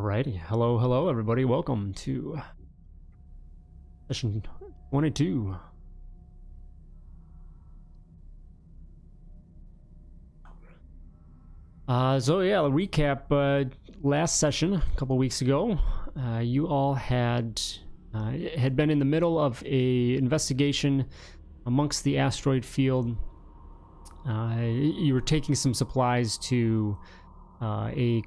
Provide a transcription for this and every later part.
Alrighty, hello everybody. Welcome to session 22. So yeah, I'll recap last session a couple weeks ago. You all had been in the middle of a investigation amongst the asteroid field. You were taking some supplies to a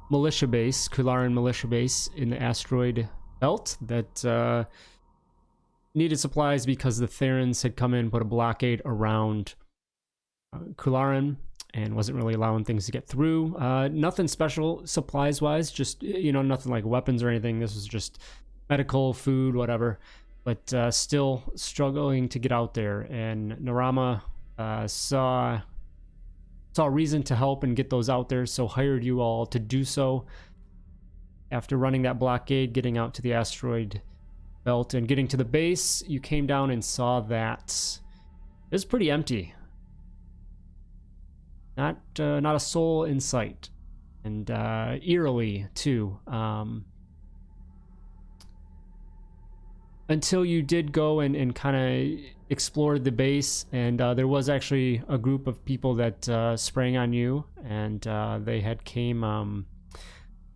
militia base, Kularan militia base in the asteroid belt that needed supplies because the Therans had come in and put a blockade around Kularan and wasn't really allowing things to get through. Nothing special supplies wise, just nothing like weapons or anything. This was just medical, food, whatever, but still struggling to get out there. And Narama saw a reason to help and get those out there, so hired you all to do so. After running that blockade, getting out to the asteroid belt and getting to the base, you came down and saw that it was pretty empty. Not a soul in sight, and eerily too. Until you did go and kind of explored the base, and there was actually a group of people that sprang on you, and they had came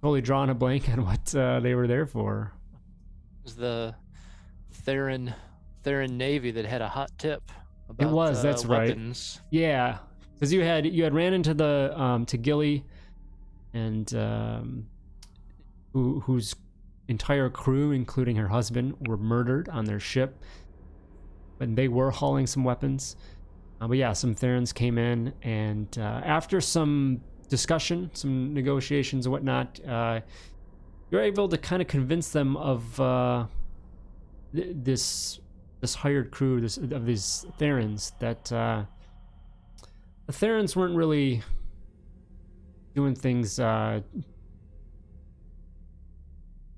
totally drawing a blank on what they were there for. It was the Theran Navy that had a hot tip about It was, that's weapons. Right. Yeah, because you had ran into the to Gilly, and whose entire crew, including her husband, were murdered on their ship, and they were hauling some weapons. But yeah, some Therans came in, and after some discussion, some negotiations and whatnot, you're able to kind of convince them of this hired crew of these Therans that the Therans weren't really doing things,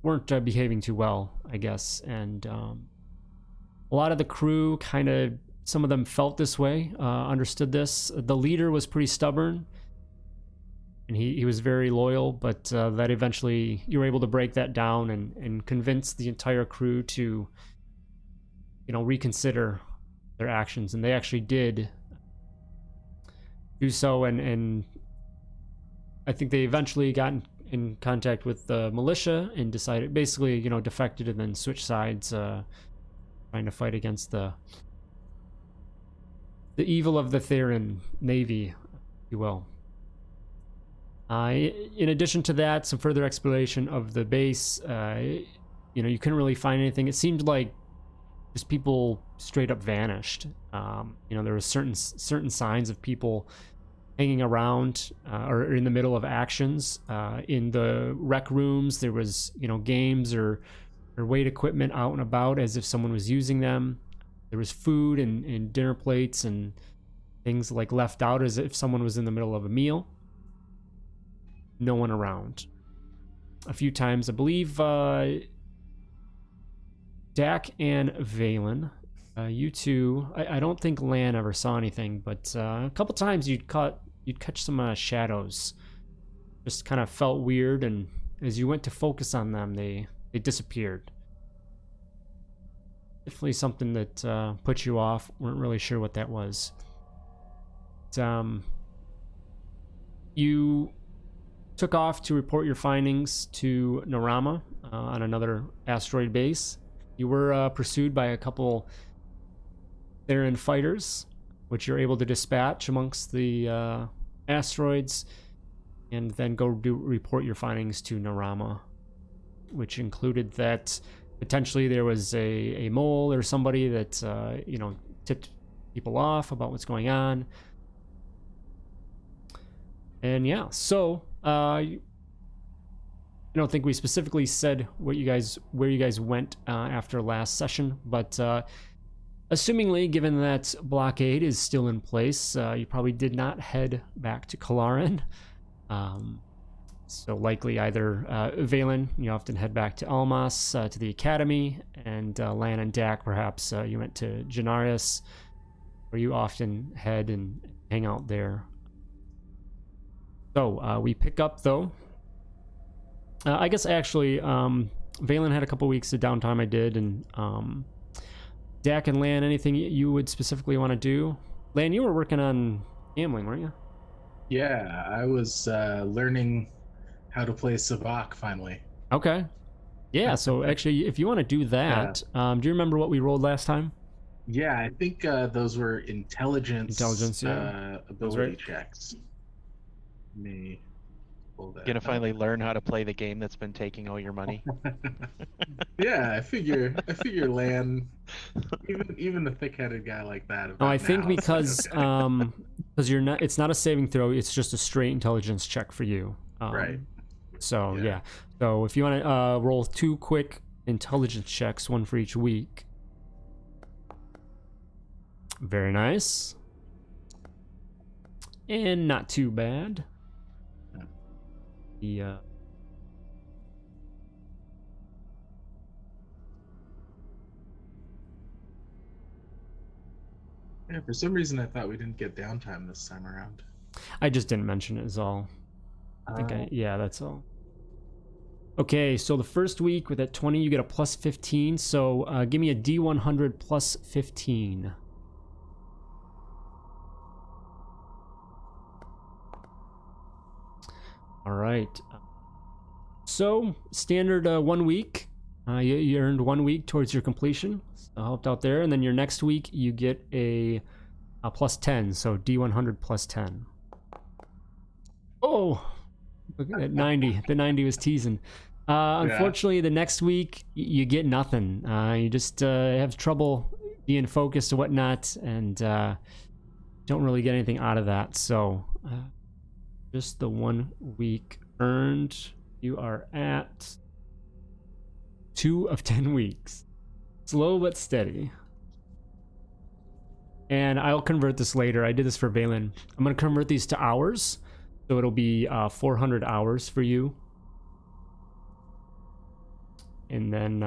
weren't behaving too well, I guess, and a lot of the crew kind of, some of them felt this way, understood this. The leader was pretty stubborn, and he was very loyal, but that eventually you were able to break that down and convince the entire crew to reconsider their actions, and they actually did do so, and I think they eventually got in contact with the militia and decided, basically, defected and then switched sides, trying to fight against the evil of the Theran Navy, if you will. In addition to that, some further exploration of the base. You couldn't really find anything. It seemed like just people straight up vanished. There were certain signs of people hanging around or in the middle of actions. In the rec rooms, there was games or weight equipment out and about as if someone was using them. There was food and dinner plates and things like left out as if someone was in the middle of a meal. No one around. A few times, I believe, Dak and Valen, you two, I don't think Lan ever saw anything, but a couple times you'd catch some shadows. Just kind of felt weird, and as you went to focus on them, they disappeared. Definitely something that put you off. Weren't really sure what that was. But, you took off to report your findings to Narama on another asteroid base. You were pursued by a couple Theran fighters, which you're able to dispatch amongst the asteroids, and then go report your findings to Narama, which included that potentially there was a mole or somebody that tipped people off about what's going on. And yeah, so I don't think we specifically said where you guys went after last session, but assumingly, given that blockade is still in place, you probably did not head back to Kularan. So likely either Valen, you often head back to Almas, to the academy, and Lan and Dak, perhaps you went to Janarius, where you often head and hang out there. So we pick up, though, I guess actually, Valen had a couple weeks of downtime. I did, and Dak and Lan, anything you would specifically want to do? Lan, you were working on gambling, weren't you? Yeah, I was learning how to play Savak finally. Okay. Yeah. So actually, if you want to do that, do you remember what we rolled last time? Yeah, I think those were intelligence, Yeah. ability right. checks. Let me pull that Gonna up. finally learn how to play the game that's been taking all your money. Yeah, I figure Lan, even a thick-headed guy like that. Oh, I think now, it's like, because okay. because you're not. It's not a saving throw. It's just a straight intelligence check for you. Right. So Yeah. yeah. So if you want to roll 2 quick intelligence checks, 1 for each week. Very nice. And not too bad. The Yeah, for some reason I thought we didn't get downtime this time around. I just didn't mention it is all. I think yeah, that's all. Okay, so the first week with that 20, you get a plus 15. So give me a D100 plus 15. All right. So standard 1 week. You earned 1 week towards your completion. So helped out there, and then your next week you get a plus 10. So D100 plus 10. Oh, look at that 90. The 90 was teasing. Unfortunately, the next week you get nothing. You just have trouble being focused and whatnot, and don't really get anything out of that. So just the 1 week earned. You are at 2 of 10 weeks. Slow but steady. And I'll convert this later. I did this for Valen. I'm going to convert these to hours. So it'll be 400 hours for you. And then,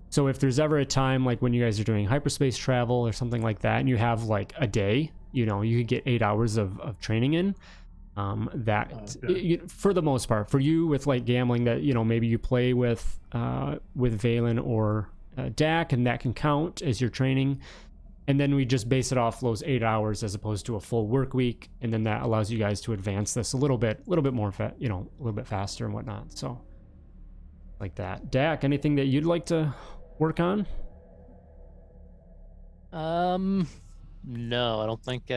so if there's ever a time like when you guys are doing hyperspace travel or something like that, and you have like a day, you know, you could get 8 hours of training in. For the most part, for you with like gambling, that you know maybe you play with Valen or Dak, and that can count as your training. And then we just base it off those 8 hours as opposed to a full work week, and then that allows you guys to advance this a little bit more, a little bit faster and whatnot. So like that. Dak, anything that you'd like to work on? No, I don't think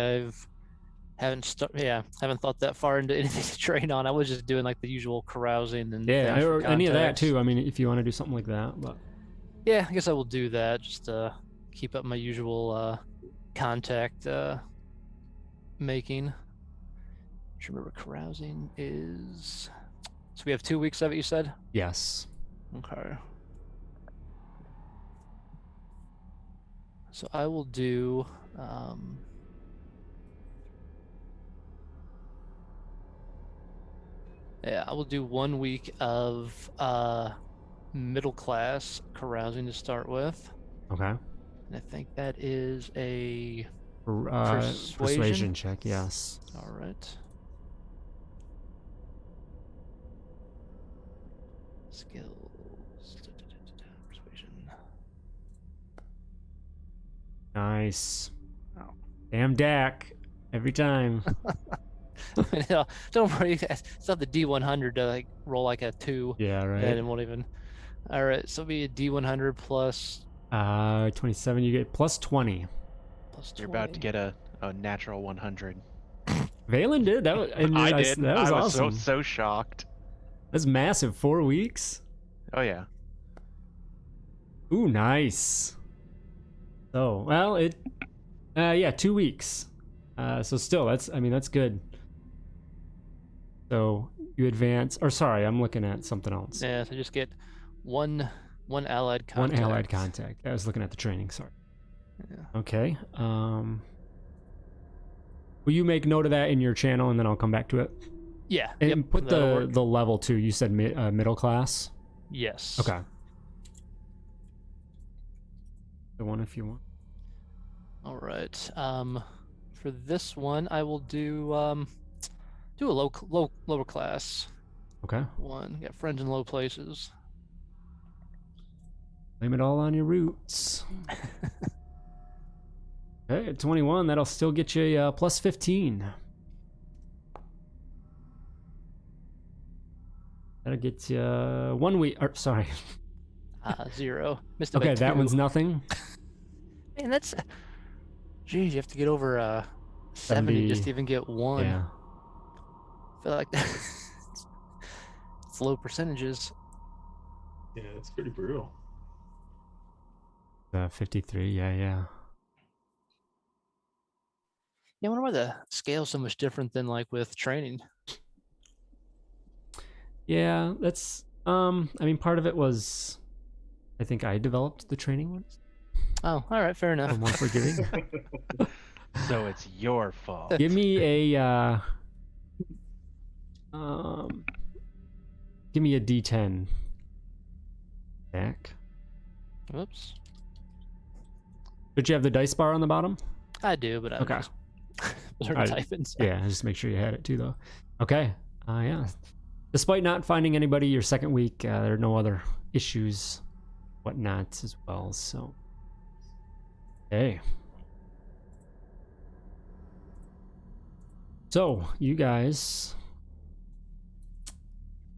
haven't thought that far into anything to train on. I was just doing like the usual carousing and or any of that contacts. too. I mean, if you want to do something like that, but Yeah, I guess I will do that. Just keep up my usual contact making. Just remember, carousing is. So we have 2 weeks of it. You said. yes. Okay. So I will do. Yeah, I will do 1 week of middle class carousing to start with. Okay. And I think that is a persuasion check, yes. All right. Skills. Persuasion. Nice. Oh. Damn Dak. Every time. Don't worry. It's not the D100 to like roll like a 2. Yeah, right. And it won't even. All right, so it'll be a D100 plus. 27. You get plus 20. Plus 20. You're about to get a natural 100. Valen did that. I did. That was I was awesome. so shocked. That's massive. 4 weeks. Oh yeah. Ooh, nice. Oh well, it. Yeah, 2 weeks. So still, that's good. So you advance, or sorry, I'm looking at something else. Yeah, so just get one allied contact. One allied contact. I was looking at the training. Sorry. Yeah. Okay. Will you make note of that in your channel, and then I'll come back to it? Yeah. And put the level too. You said middle class. Yes. Okay. The one if you want. All right. For this one, I will do a lower class. Okay. 1. Got friends in low places. Blame it all on your roots. Okay, at 21, that'll still get you a plus 15. That'll get you 1 week. Or, sorry. 0. Missed it by Okay, 2. that one's nothing. Man, that's. Geez, you have to get over 70 just to even get 1. Yeah. I feel like it's low percentages. Yeah, it's pretty brutal. 53. Yeah. Yeah, I wonder why the scale's so much different than like with training. Yeah, that's. I mean, part of it was, I think I developed the training ones. Oh, all right, fair enough. Or more forgiving. So it's your fault. Give me a give me a D10 back. Whoops. Did you have the dice bar on the bottom? I do, but I Okay. just started typing. So. Yeah, just make sure you had it too, though. Okay. Yeah. Despite not finding anybody your second week, there are no other issues, whatnot as well. So, hey. So, you guys.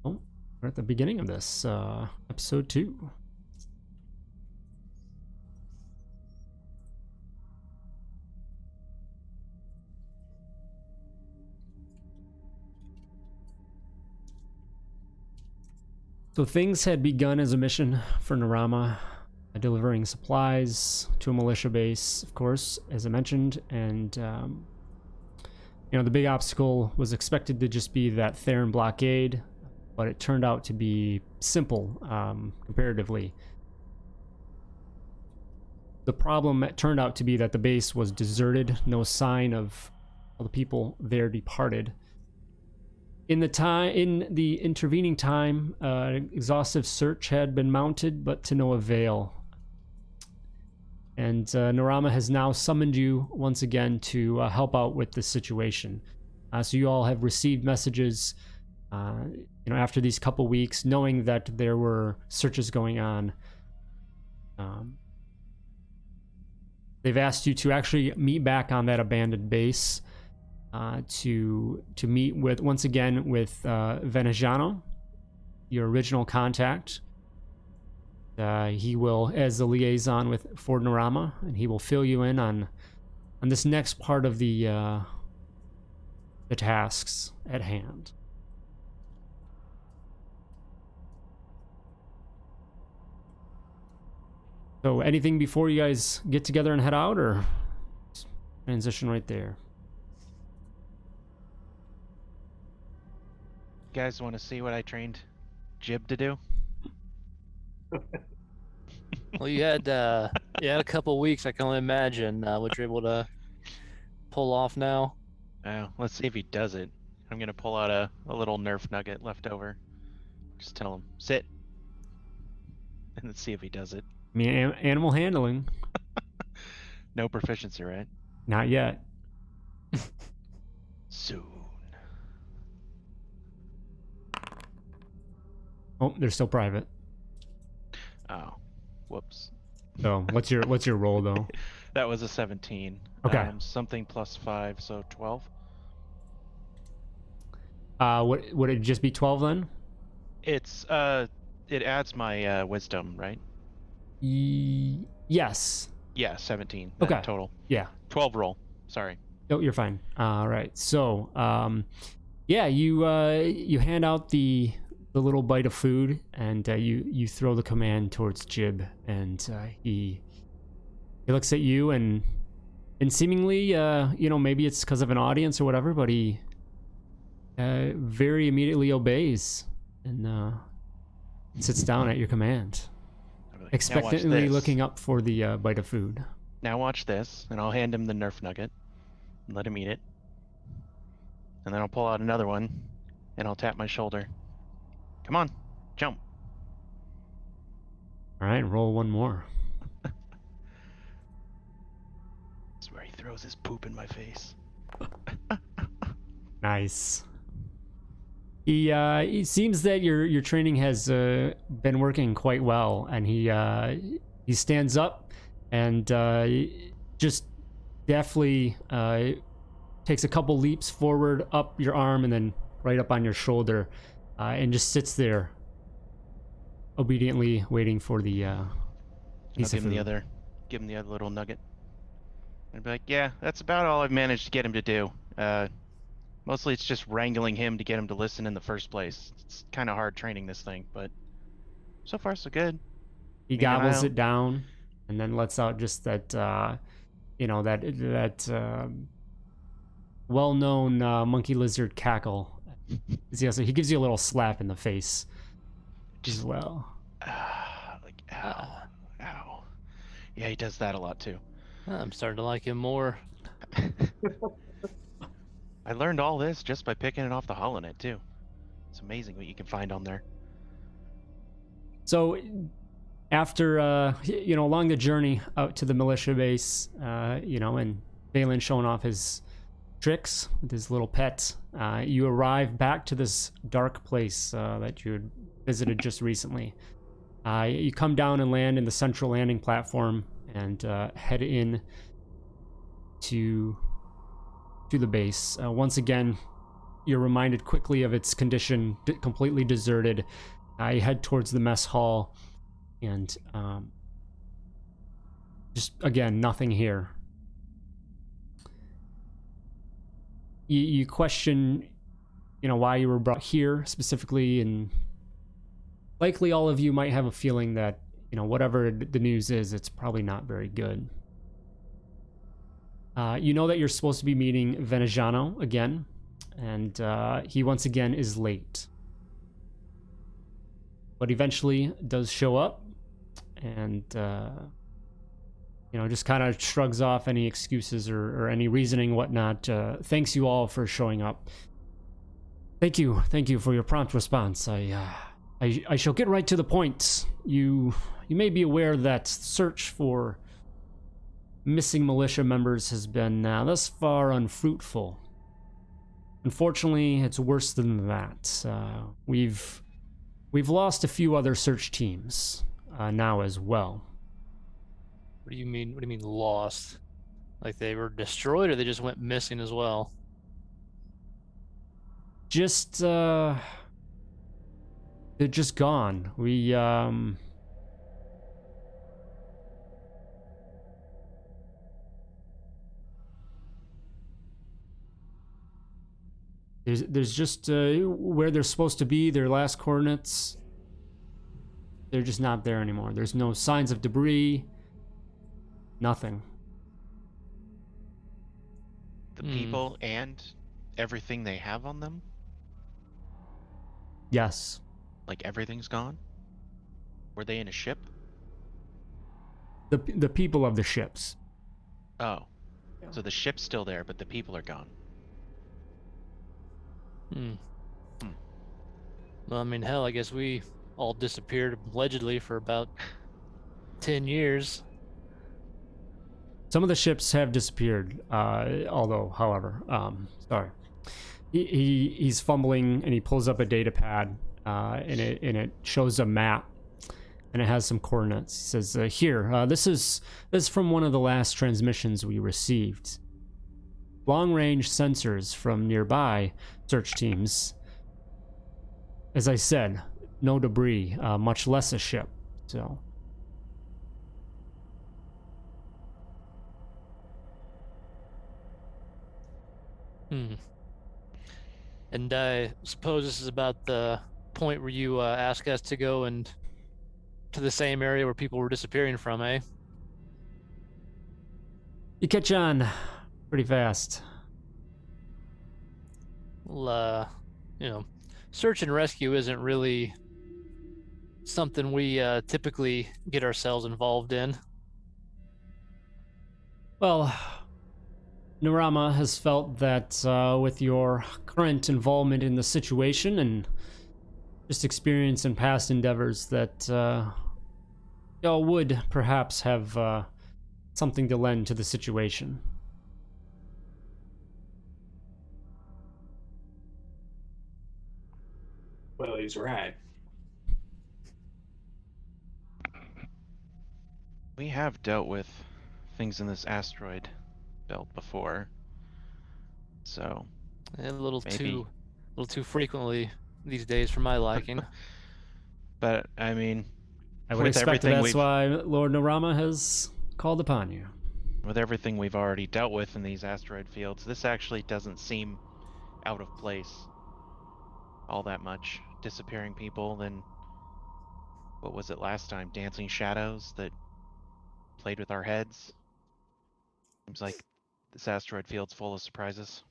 Oh, we're at the beginning of this episode 2. So things had begun as a mission for Narama, delivering supplies to a militia base, of course, as I mentioned, and the big obstacle was expected to just be that Theron blockade, but it turned out to be simple comparatively. The problem turned out to be that the base was deserted, no sign of all the people there departed. In the intervening time, exhaustive search had been mounted, but to no avail. And Narama has now summoned you once again to help out with this situation. So you all have received messages, after these couple weeks, knowing that there were searches going on. They've asked you to actually meet back on that abandoned base. To meet with once again with Veneziano, your original contact. He will, as the liaison with Ford Narama, and he will fill you in on this next part of the tasks at hand. So, anything before you guys get together and head out, or transition right there? Guys want to see what I trained Jib to do? Well, you had a couple weeks. I can only imagine what you're able to pull off now. Let's see if he does it. I'm gonna pull out a little Nerf nugget left over. Just tell him, sit. And let's see if he does it. I mean, animal handling. No proficiency, right? Not yet. Soon. Oh, they're still private. Oh, whoops. So what's your roll though? That was a 17. Okay. Something plus 5, so 12. What would it just be 12 then? It's it adds my wisdom, right? Yes. Yeah, 17. Okay. Total. Yeah. 12 roll. Sorry. No, you're fine. All right. So, you hand out the little bite of food, and you throw the command towards Jib, and he looks at you, and seemingly, maybe it's because of an audience or whatever, but he very immediately obeys and sits down at your command, I'll be like, "Now watch expectantly this." looking up for the bite of food. Now watch this, and I'll hand him the Nerf nugget and let him eat it. And then I'll pull out another one, and I'll tap my shoulder. Come on, jump. All right, roll one more. That's where he throws his poop in my face. Nice. He seems that your training has been working quite well, and he stands up and just deftly takes a couple leaps forward up your arm and then right up on your shoulder, and just sits there obediently waiting for the I'll piece of food. give him the other little nugget. I'd be like, yeah, that's about all I've managed to get him to do. Mostly it's just wrangling him to get him to listen in the first place. It's kind of hard training this thing, but so far so good. He You know, I gobbles don't- it down and then lets out just that that well-known monkey lizard cackle. He gives you a little slap in the face as well. Like, ow, ow. Yeah, he does that a lot too. I'm starting to like him more. I learned all this just by picking it off the HoloNet too. It's amazing what you can find on there. So after along the journey out to the militia base, and Balin showing off his tricks with his little pet, you arrive back to this dark place that you had visited just recently. You come down and land in the central landing platform and head in to the base. Once again, you're reminded quickly of its condition, completely deserted. You head towards the mess hall, and just again, nothing here. You question, why you were brought here specifically, and likely all of you might have a feeling that, whatever the news is, it's probably not very good. You know that you're supposed to be meeting Veneziano again, and he once again is late. But eventually does show up, and just kind of shrugs off any excuses or any reasoning, whatnot. Thanks you all for showing up. Thank you for your prompt response. I shall get right to the point. You may be aware that search for missing militia members has been thus far unfruitful. Unfortunately, it's worse than that. We've lost a few other search teams now as well. What do you mean? What do you mean lost? Like they were destroyed, or they just went missing as well? Just they're just gone. There's just where they're supposed to be, their last coordinates. They're just not there anymore. There's no signs of debris. Nothing. The people and everything they have on them? Yes. Like everything's gone? Were they in a ship? The people of the ships. Oh. Yeah. So the ship's still there, but the people are gone. Well, I mean, hell, I guess we all disappeared allegedly for about 10 years. Some of the ships have disappeared, however, sorry. He's fumbling and he pulls up a data pad, and it shows a map, and it has some coordinates. He says, "Here, this is from one of the last transmissions we received. Long-range sensors from nearby search teams. As I said, no debris, much less a ship. So." And I suppose this is about the point where you ask us to go and to the same area where people were disappearing from, eh? You catch on pretty fast. Well, search and rescue isn't really something we typically get ourselves involved in. Well, Narama has felt that with your current involvement in the situation and just experience in past endeavors, that y'all would perhaps have something to lend to the situation. Well, he's right. We have dealt with things in this asteroid belt before, so A maybe. little too frequently these days for my liking. But I mean, I would with expect everything that's why Lord Narama has called upon you. we've already dealt with in these asteroid fields, this actually doesn't seem out of place all that much. Disappearing people, then what was it last time? Dancing shadows that played with our heads. Seems like this asteroid field's full of surprises.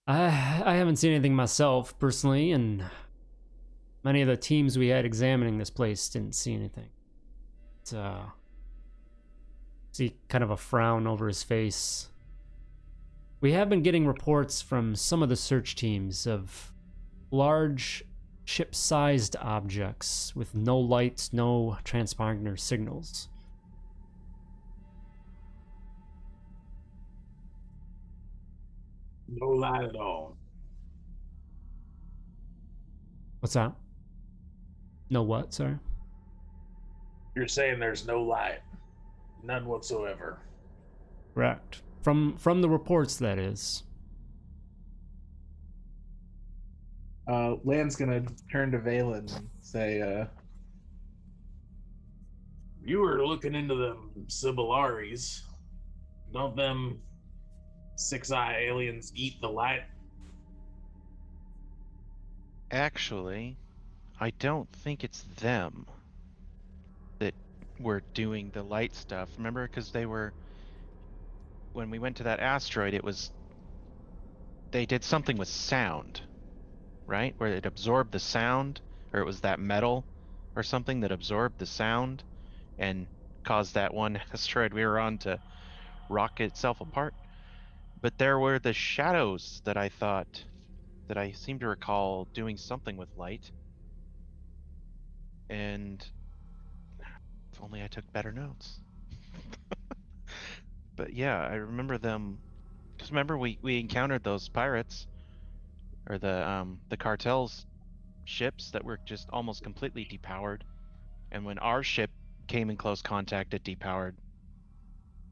I haven't seen anything myself personally, and many of the teams we had examining this place didn't see anything. See kind of a frown over his face. We have been getting reports from some of the search teams of large ship-sized objects with no lights, no transponder signals. No light at all. What's that? No what, sorry? You're saying there's no light, none whatsoever. Correct. From the reports, that is. Land's gonna turn to Valen and say, You were looking into them Sibilaris. Don't them six-eye aliens eat the light? Actually, I don't think it's them that were doing the light stuff. Remember, because when we went to that asteroid, they did something with sound, right? Where it absorbed the sound, or it was that metal or something that absorbed the sound and caused that one asteroid we were on to rock itself apart. But there were the shadows that I seem to recall doing something with light. And if only I took better notes. But yeah, I remember them. Because remember we encountered those pirates, or the cartel's ships that were just almost completely depowered. And when our ship came in close contact, it depowered.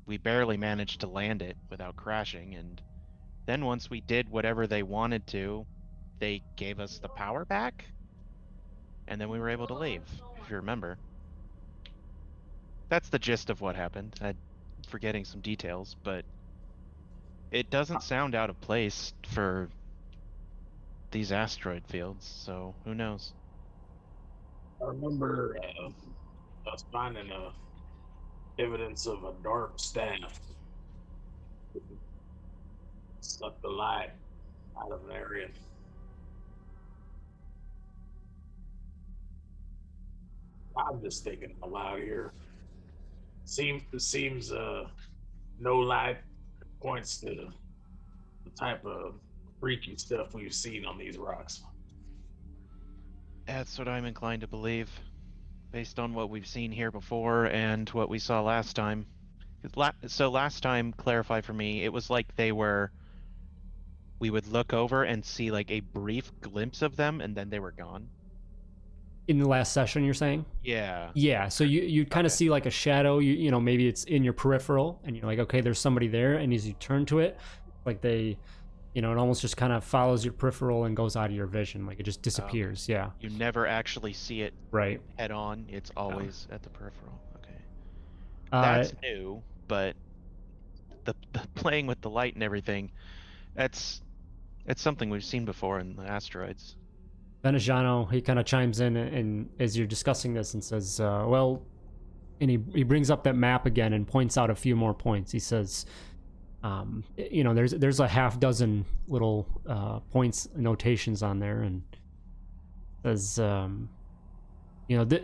We barely managed to land it without crashing, and then once we did whatever they wanted to, they gave us the power back, and then we were able to leave, if you remember. That's the gist of what happened. I'm forgetting some details, but it doesn't sound out of place for these asteroid fields, so who knows? I remember us finding evidence of a dark staff. Suck the light out of an area. I'm just thinking aloud here. Seems no light points to the type of freaky stuff we've seen on these rocks. That's what I'm inclined to believe, based on what we've seen here before and what we saw last time. So last time, clarify for me, it was like we would look over and see like a brief glimpse of them, and then they were gone. In the last session, you're saying? Yeah. Yeah, so you kind of Okay. see like a shadow, you know, maybe it's in your peripheral, and you're like, okay, there's somebody there, and as you turn to it, like it almost just kind of follows your peripheral and goes out of your vision, like it just disappears. Yeah, You never actually see it right. head on. It's always at the peripheral. Okay. Uh, That's new, but the playing with the light and everything, it's something we've seen before in the asteroids. Veneziano, he kind of chimes in and as you're discussing this and says, well, and he brings up that map again and points out a few more points. He says, there's a half dozen little points, notations on there, and says,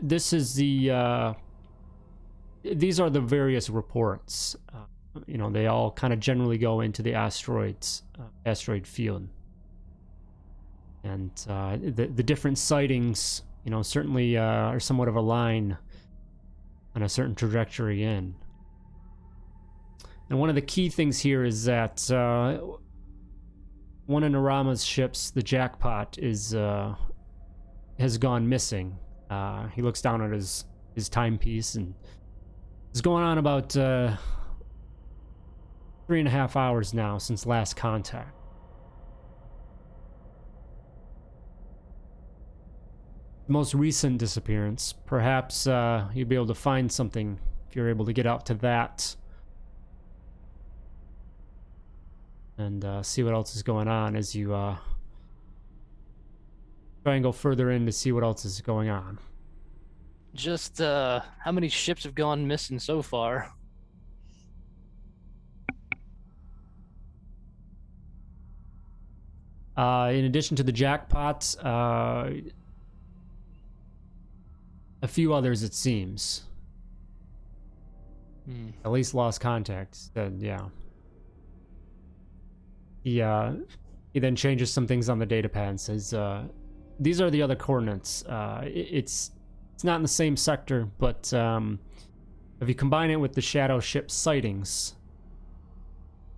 this is these are the various reports. They all kind of generally go into the asteroid field. And the different sightings, certainly are somewhat of a line on a certain trajectory in. And one of the key things here is that one of Narama's ships, the Jackpot, has gone missing. He looks down at his timepiece, and it's going on about 3.5 hours now since last contact. Most recent disappearance. Perhaps you'd be able to find something if you're able to get out to that and see what else is going on as you try and go further in to see what else is going on. Just how many ships have gone missing so far? In addition to the Jackpot, a few others, it seems. At least lost contact. Yeah. He then changes some things on the data pad and says, these are the other coordinates. It's not in the same sector, but if you combine it with the shadow ship sightings,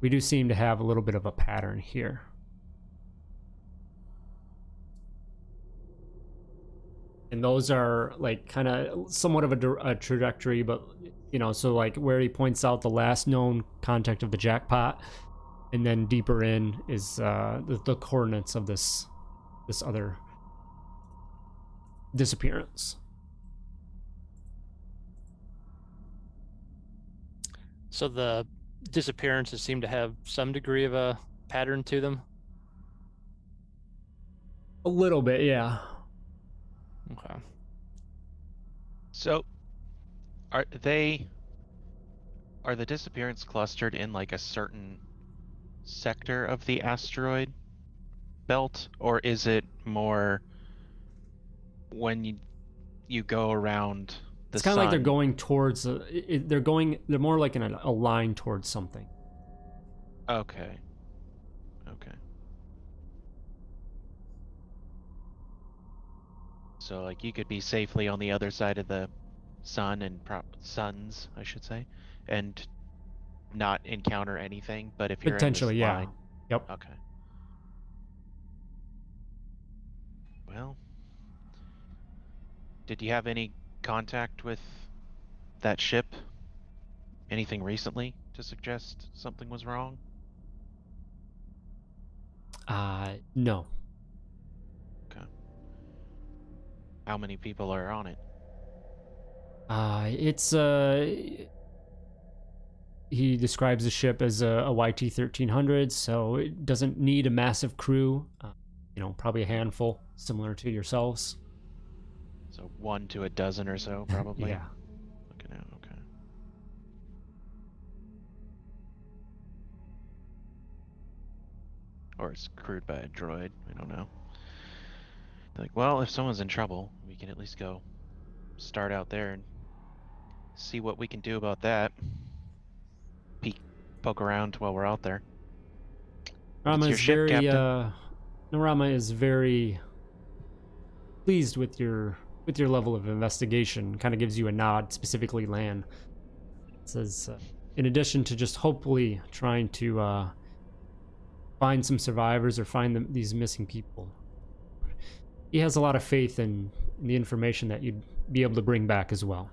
we do seem to have a little bit of a pattern here. And those are like kind of somewhat of a trajectory, but so like where he points out the last known contact of the Jackpot, and then deeper in is the coordinates of this other disappearance. So the disappearances seem to have some degree of a pattern to them? A little bit, yeah. Okay. So, are the disappearance clustered in like a certain sector of the asteroid belt, or is it more when you go around the It's kind of sun? like they're going towards they're more like in a line towards something. Okay. So like you could be safely on the other side of the sun and suns, I should say, and not encounter anything. But if you're Potentially, in this yeah. line, Yep. okay. Well, did you have any contact with that ship? Anything recently to suggest something was wrong? No. Okay. How many people are on it? It's he describes the ship as a YT-1300, so it doesn't need a massive crew. Probably a handful, similar to yourselves. So 1 to a dozen or so, probably. Yeah. Looking at, okay. Or it's crewed by a droid. We don't know. Like, well, if someone's in trouble, we can at least go start out there and see what we can do about that. Poke around while we're out there. It's your ship, Captain. Narama is very pleased with your level of investigation. Kind of gives you a nod, specifically Lan. It says, in addition to just hopefully trying to find some survivors or find these missing people, he has a lot of faith in the information that you'd be able to bring back as well.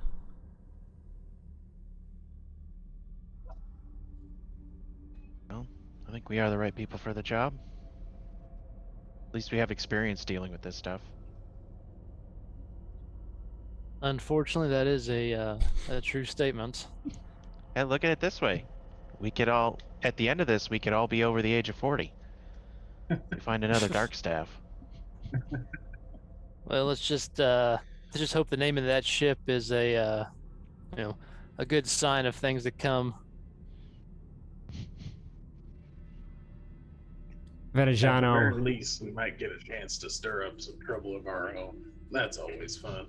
Well, I think we are the right people for the job. At least we have experience dealing with this stuff. Unfortunately, that is a true statement. And look at it this way. We could all, at the end of this, we could all be over the age of 40. We find another dark staff. Well, let's just hope the name of that ship is a good sign of things to come. At the very Verajano, least, we might get a chance to stir up some trouble of our own. That's always fun.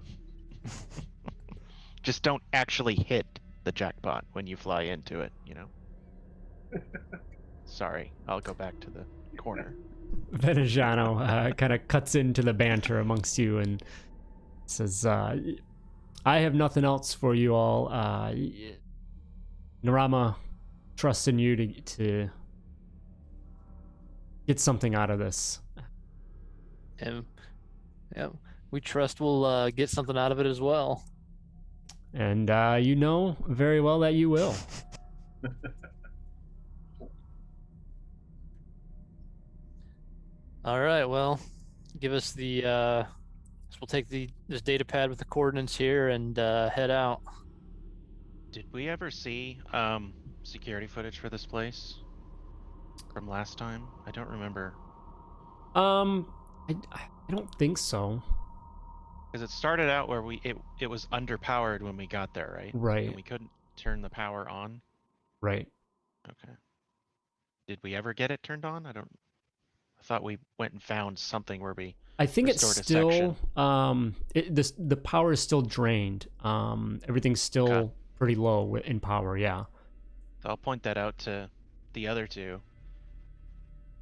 Just don't actually hit the jackpot when you fly into it, Sorry, I'll go back to the corner. Verajano kind of cuts into the banter amongst you and says, I have nothing else for you all. Narama trusts in you to get something out of this. And yeah, we trust we'll get something out of it as well. And you know very well that you will. All right, well, give us the so we'll take this data pad with the coordinates here and head out. Did we ever see security footage for this place from last time? I don't remember. I don't think so. Because it started out where it was underpowered when we got there, right? Right. And we couldn't turn the power on. Right. Okay. Did we ever get it turned on? I thought we went and found something where we I think it's restored a still section. the power is still drained. Everything's still Okay. pretty low in power. Yeah. So I'll point that out to the other two.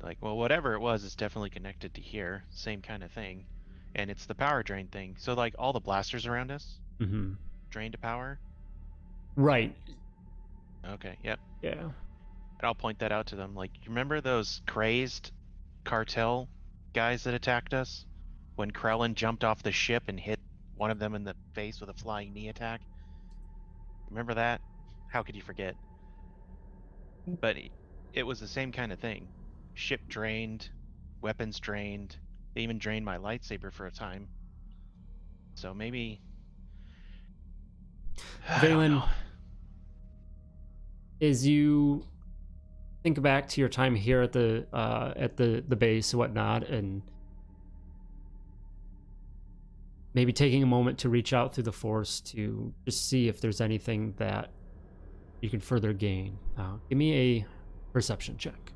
Like, well, whatever it was, it's definitely connected to here. Same kind of thing. And it's the power drain thing. So, like, all the blasters around us Mm-hmm. drain to power? Right. Okay, yep. Yeah. And I'll point that out to them. Like, you remember those crazed cartel guys that attacked us? When Krellin jumped off the ship and hit one of them in the face with a flying knee attack? Remember that? How could you forget? But it was the same kind of thing. Ship drained, weapons drained. They even drained my lightsaber for a time. So maybe I don't Valen, know. as you think back to your time here at the base and whatnot, and maybe taking a moment to reach out through the Force to just see if there's anything that you can further gain. Give me a perception check.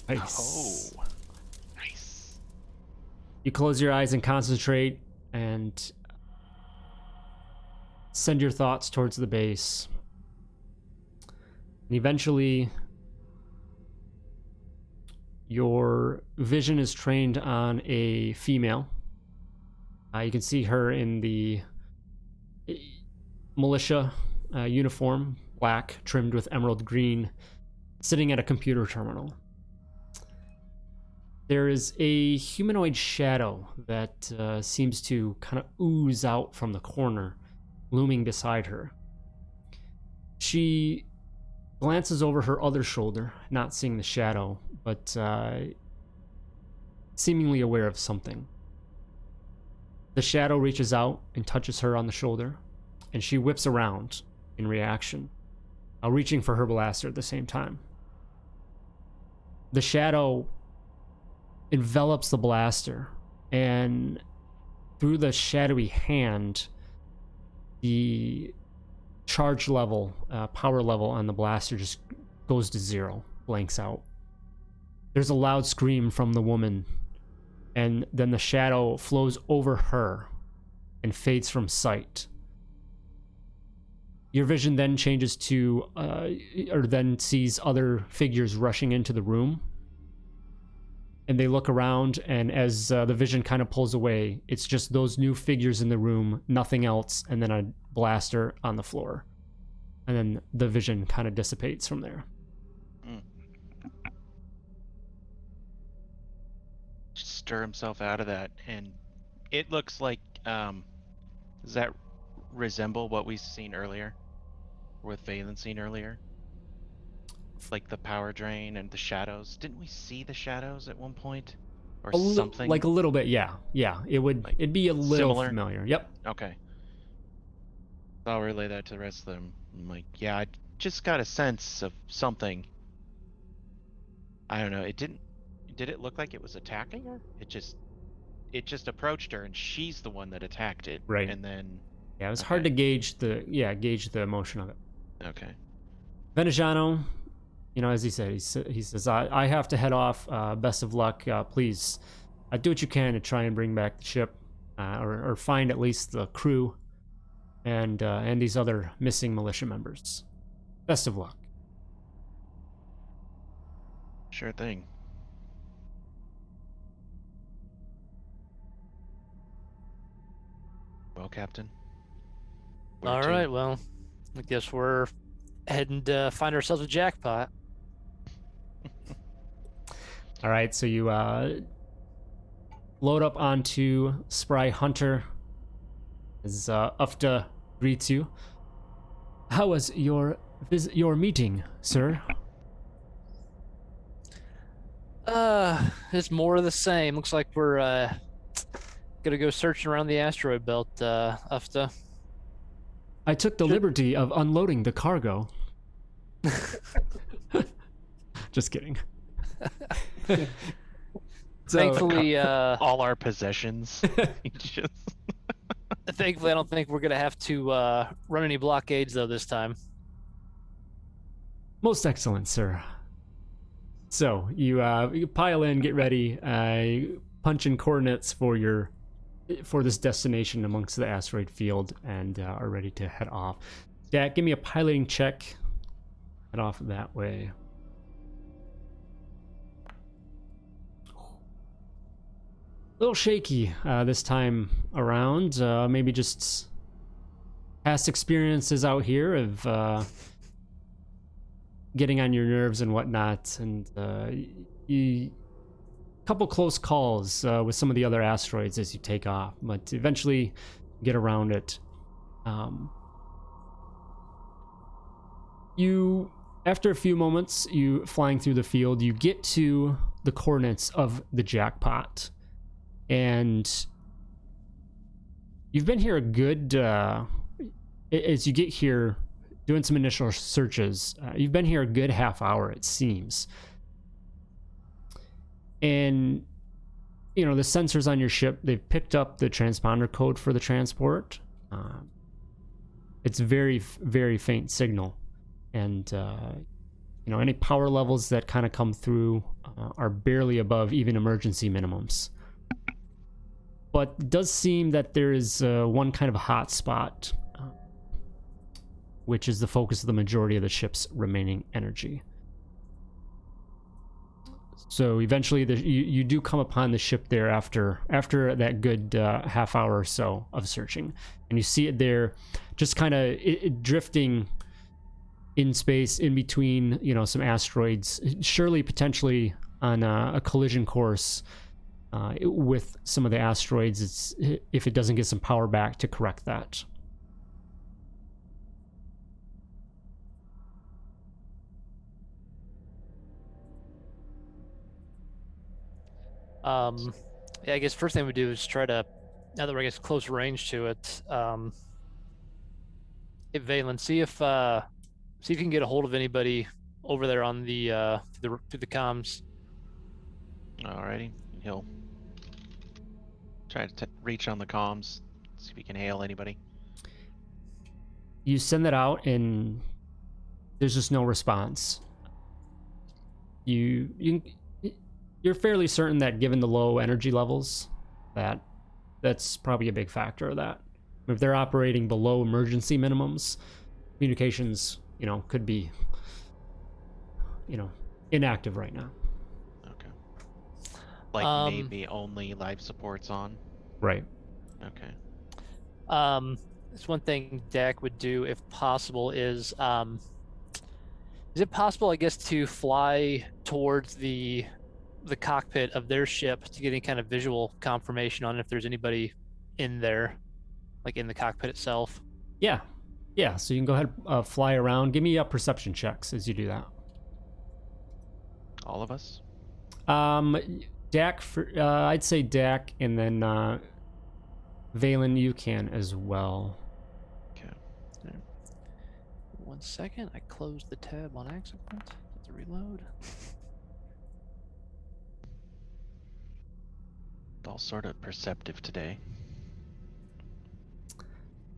Nice. Oh, nice. You close your eyes and concentrate and send your thoughts towards the base. And eventually, your vision is trained on a female. You can see her in the militia uniform, black, trimmed with emerald green, sitting at a computer terminal. There is a humanoid shadow that seems to kind of ooze out from the corner, looming beside her. She glances over her other shoulder, not seeing the shadow, but seemingly aware of something. The shadow reaches out and touches her on the shoulder, and she whips around in reaction, reaching for her blaster at the same time. The shadow envelops the blaster, and through the shadowy hand, the charge level, power level on the blaster just goes to zero, blanks out. There's a loud scream from the woman, and then the shadow flows over her and fades from sight. Your vision then changes to, or then sees other figures rushing into the room. And they look around, and as the vision kind of pulls away, it's just those new figures in the room, nothing else, and then a blaster on the floor. And then the vision kind of dissipates from there. Stir himself out of that, and it looks like, does that resemble what we've seen earlier? With Valen seen earlier? Like the power drain and the shadows. Didn't we see the shadows at one point? Or something? Like a little bit, yeah. Yeah, it'd be a little similar? familiar. Yep. Okay. I'll relay that to the rest of them. I'm like, yeah, I just got a sense of something. I don't know. Did it look like it was attacking her? It just approached her, and she's the one that attacked it. Right. And then Yeah, it was hard to gauge the emotion of it. okay. Veneziano, as he said, he says, I have to head off. Best of luck. Please do what you can to try and bring back the ship, or find at least the crew and these other missing militia members. Best of luck. Sure thing. Well, Captain. All right, well, I guess we're heading to find ourselves a jackpot. All right, so you load up onto Spry Hunter as Ufta greets you. How was your meeting, sir? It's more of the same. Looks like we're gonna go searching around the asteroid belt, Ufta. I took the liberty of unloading the cargo. Just kidding. So, Thankfully, All our possessions. Just- thankfully, I don't think we're gonna have to run any blockades though this time. most excellent, sir. So you pile in, get ready, punch in coordinates for this destination amongst the asteroid field, and are ready to head off. Dak, give me a piloting check. Head off that way. A little shaky this time around. Maybe just past experiences out here of getting on your nerves and whatnot, and couple close calls with some of the other asteroids as you take off, but eventually get around it. You, after a few moments, you flying through the field, you get to the coordinates of the jackpot, and you've been here a good, as you get here, doing some initial searches, you've been here a good half hour, it seems. And, you know, the sensors on your ship, they've picked up the transponder code for the transport. It's very, very faint signal. And, you know, any power levels that kind of come through are barely above even emergency minimums. But it does seem that there is one kind of a hot spot, which is the focus of the majority of the ship's remaining energy. So eventually you do come upon the ship there after that good half hour or so of searching, and you see it there just kind of drifting in space in between, you know, some asteroids, surely potentially on a collision course with some of the asteroids, if it doesn't get some power back to correct that. Yeah, I guess first thing we do is try to, now that we're, I guess, close range to it, hey, Valen, see if you can get a hold of anybody over there on the through the comms. Alrighty, he'll try to reach on the comms, see if he can hail anybody. You send that out, and there's just no response. You're fairly certain that, given the low energy levels, that's probably a big factor of that. If they're operating below emergency minimums, communications, you know, could be, you know, inactive right now. Okay. Like maybe only life support's on. Right. Okay. It's one thing Dak would do, if possible, is it possible, I guess, to fly towards the cockpit of their ship to get any kind of visual confirmation on if there's anybody in there, like in the cockpit itself? Yeah. So you can go ahead, fly around. Give me perception checks as you do that. All of us? Dak, I'd say Dak, and then Valen, you can as well. Okay. 1 second, I closed the tab on accident. Let's reload. All sort of perceptive today.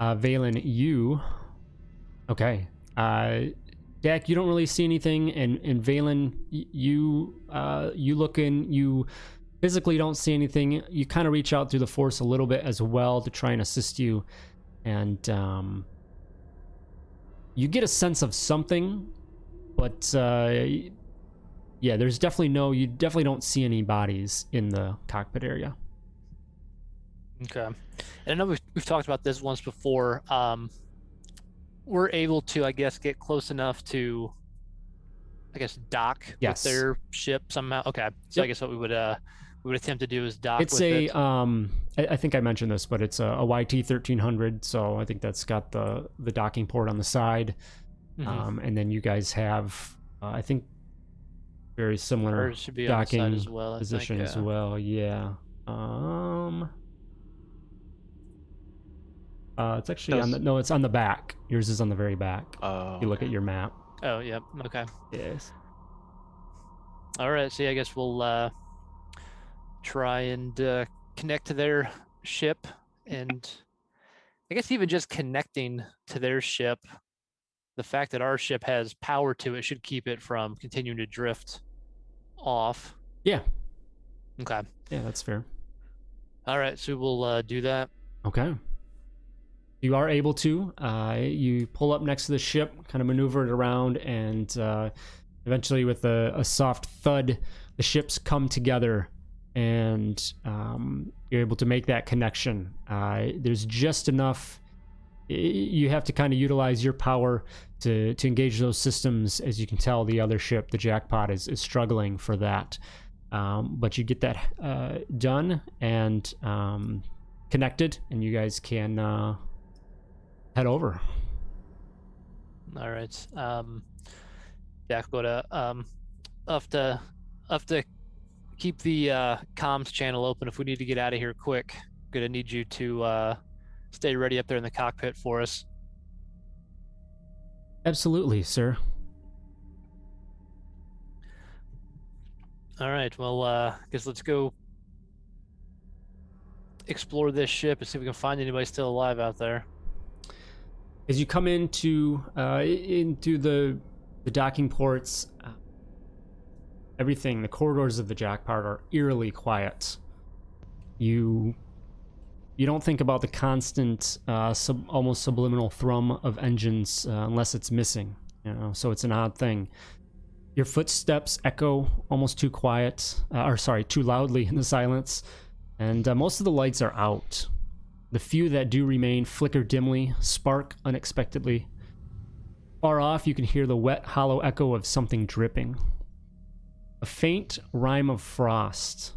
Valen, you... Okay. Dak, you don't really see anything, and Valen, you look in, you physically don't see anything. You kind of reach out through the Force a little bit as well to try and assist you, and you get a sense of something, but yeah, there's definitely you definitely don't see any bodies in the cockpit area. Okay. And I know we've talked about this once before. we're able to, I guess, get close enough to, I guess, dock Yes. with their ship somehow. Okay, so I Yep. guess what we would attempt to do is dock It's with it. I think I mentioned this, but it's a YT 1300. So I think that's got the docking port on the side, Mhm. and then you guys have I think very similar Ours should be on the side docking as well. I think. position as Yeah. well. Yeah. It's actually on the it's on the back. Yours is on the very back. Oh, You look at your map. Oh, yep. Okay. Yes. All right. So yeah, I guess we'll try and connect to their ship, and I guess even just connecting to their ship, the fact that our ship has power to it should keep it from continuing to drift off. Yeah. Okay. Yeah, that's fair. All right. So we'll do that. Okay. You are able to. You pull up next to the ship, kind of maneuver it around, and eventually, with a soft thud, the ships come together, and you're able to make that connection. There's just enough. You have to kind of utilize your power to engage those systems. As you can tell, the other ship, the Jackpot, is struggling for that. But you get that done and connected, and you guys can head over. All right. Yeah, go to have to keep the comms channel open if we need to get out of here quick. Gonna need you to stay ready up there in the cockpit for us. Absolutely, sir. All right. Well, I guess let's go explore this ship and see if we can find anybody still alive out there. As you come into the docking ports, everything, the corridors of the Jackpot are eerily quiet. You don't think about the constant, almost subliminal thrum of engines unless it's missing. So it's an odd thing. Your footsteps echo almost too too loudly in the silence, and most of the lights are out. The few that do remain flicker dimly, spark unexpectedly. Far off, you can hear the wet, hollow echo of something dripping. A faint rime of frost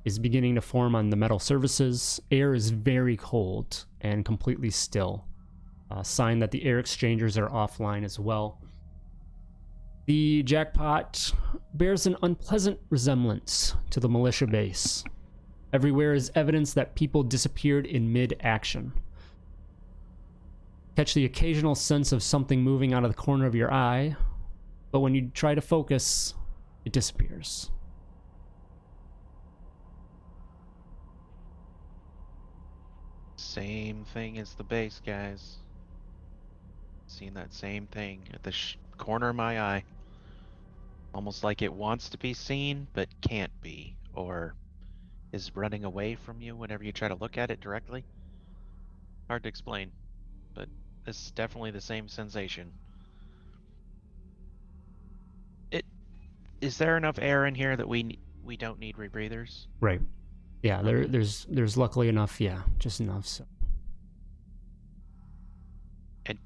is beginning to form on the metal surfaces. Air is very cold and completely still, a sign that the air exchangers are offline as well. The Jackpot bears an unpleasant resemblance to the militia base. Everywhere is evidence that people disappeared in mid-action. Catch the occasional sense of something moving out of the corner of your eye, but when you try to focus, it disappears. same thing as the base, guys. Seen that same thing at the corner of my eye. Almost like it wants to be seen, but can't be, or is running away from you whenever you try to look at it directly. Hard to explain, but this is definitely the same sensation. Is there enough air in here that we don't need rebreathers? Right. Yeah, Okay. there's luckily enough, just enough. So. And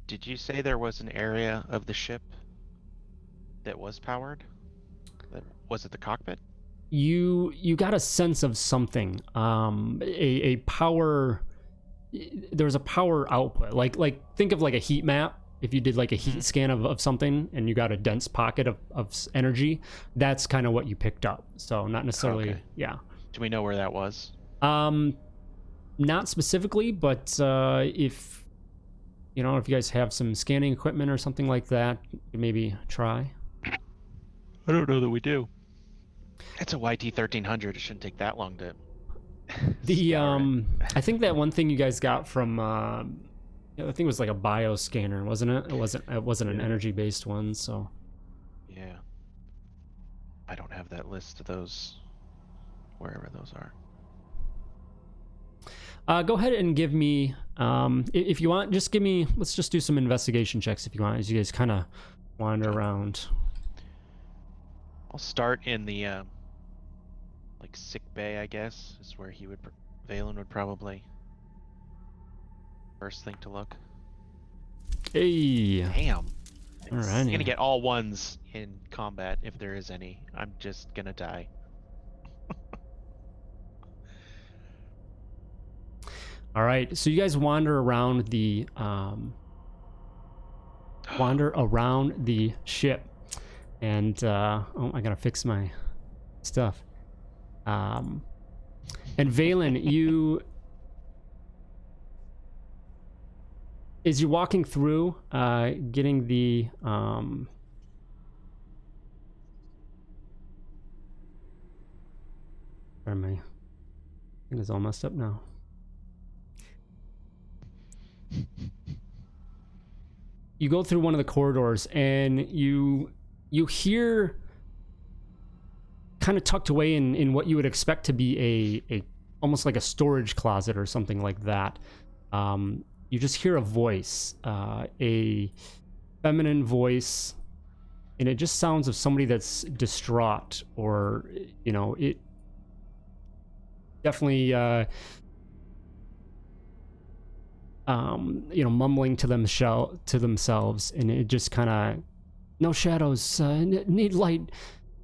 did you say there was an area of the ship that was powered? Was it the cockpit? You got a sense of something. A power. There was a power output. Like think of like a heat map. If you did like a heat scan of something and you got a dense pocket of energy, that's kind of what you picked up. So not necessarily, Okay. yeah. Do we know where that was? Not specifically, but if you guys have some scanning equipment or something like that, maybe try. I don't know that we do. It's a YT 1300. It shouldn't take that long to. The scour it. I think that one thing you guys got from I think it was like a bio scanner, wasn't it? It wasn't an energy based one, so. Yeah. I don't have that list of those, wherever those are. Go ahead and give me, if you want, just give me. Let's just do some investigation checks if you want, as you guys kind of wander around. I'll start in the like sick bay, I guess, is where Valen would probably first thing to look. Hey. Damn. All I'm right. gonna get all ones in combat if there is any. I'm just gonna die. All right. So you guys wander around the ship, and oh, I gotta fix my stuff. And Valen, as you're walking through, getting the Sorry, my thing is all messed up now. You go through one of the corridors, and you hear, kind of tucked away in what you would expect to be a almost like a storage closet or something like that. You just hear a voice, a feminine voice, and it just sounds of somebody that's distraught, or it definitely mumbling to themselves, and it just kind of, no shadows, need light,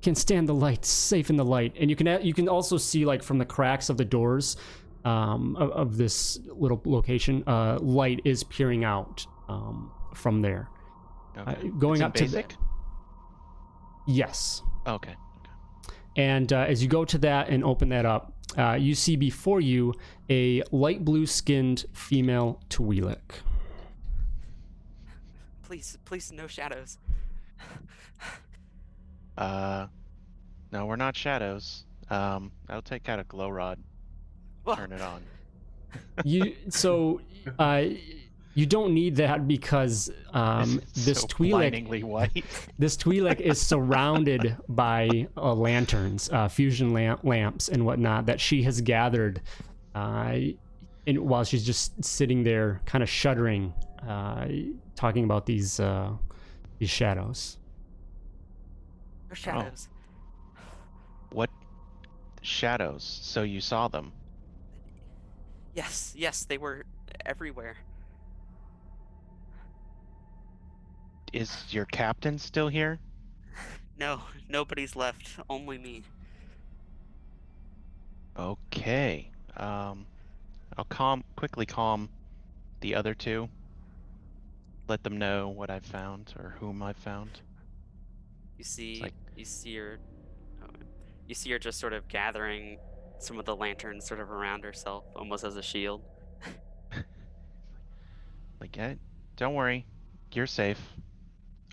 can stand the light, safe in the light. And you can also see, like, from the cracks of the doors of this little location, light is peering out from there. Okay. Going It's in up basic? to yes. Okay. And as you go to that and open that up, you see before you a light blue-skinned female Twi'lek. Please, no shadows. No, we're not shadows. I'll take out a glow rod, Whoa. turn it on. You don't need that, because this so Twi'lek, blindingly white. this Twi'lek is surrounded by lanterns, fusion lamps and whatnot that she has gathered, while she's just sitting there, kind of shuddering, talking about these shadows. No shadows. What shadows? So you saw them? Yes, they were everywhere. Is your captain still here? No, nobody's left. Only me. Okay. I'll quickly calm the other two. Let them know what I've found, or whom I've found. You see, like- you see her. You see her just sort of gathering some of the lanterns sort of around herself, almost as a shield. Don't worry. You're safe.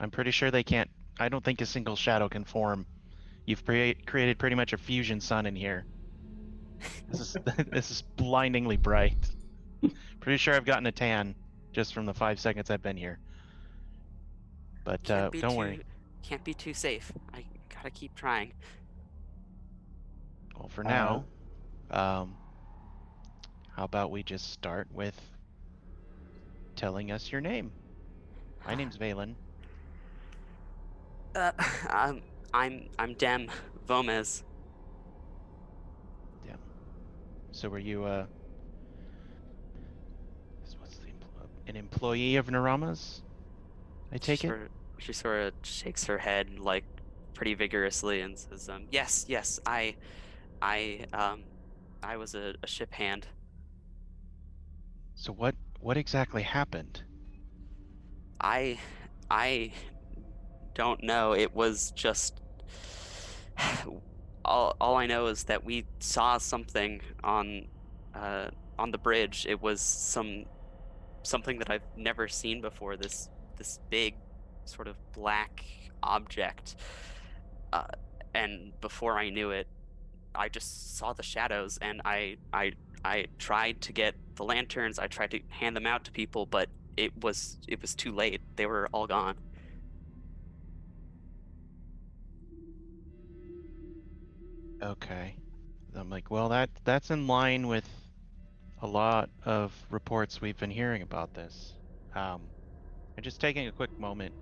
I'm pretty sure they can't. I don't think a single shadow can form. You've created pretty much a fusion sun in here. This is blindingly bright. Pretty sure I've gotten a tan just from the 5 seconds I've been here. But don't worry. Can't be too safe. I gotta keep trying. Well, for now, how about we just start with telling us your name? My name's Valen. I'm Dem Vomez. Damn. So were you an employee of Narama's? I take it. She sort of shakes her head, like, pretty vigorously, and says, yes, I was a ship hand. So what exactly happened? I don't know. It was just all I know is that we saw something on the bridge. It was something that I've never seen before. This big sort of black object, and before I knew it, I just saw the shadows, and I tried to get the lanterns. I tried to hand them out to people, but it was too late. They were all gone. Okay. I'm like, well, that's in line with a lot of reports we've been hearing about this. I'm just taking a quick moment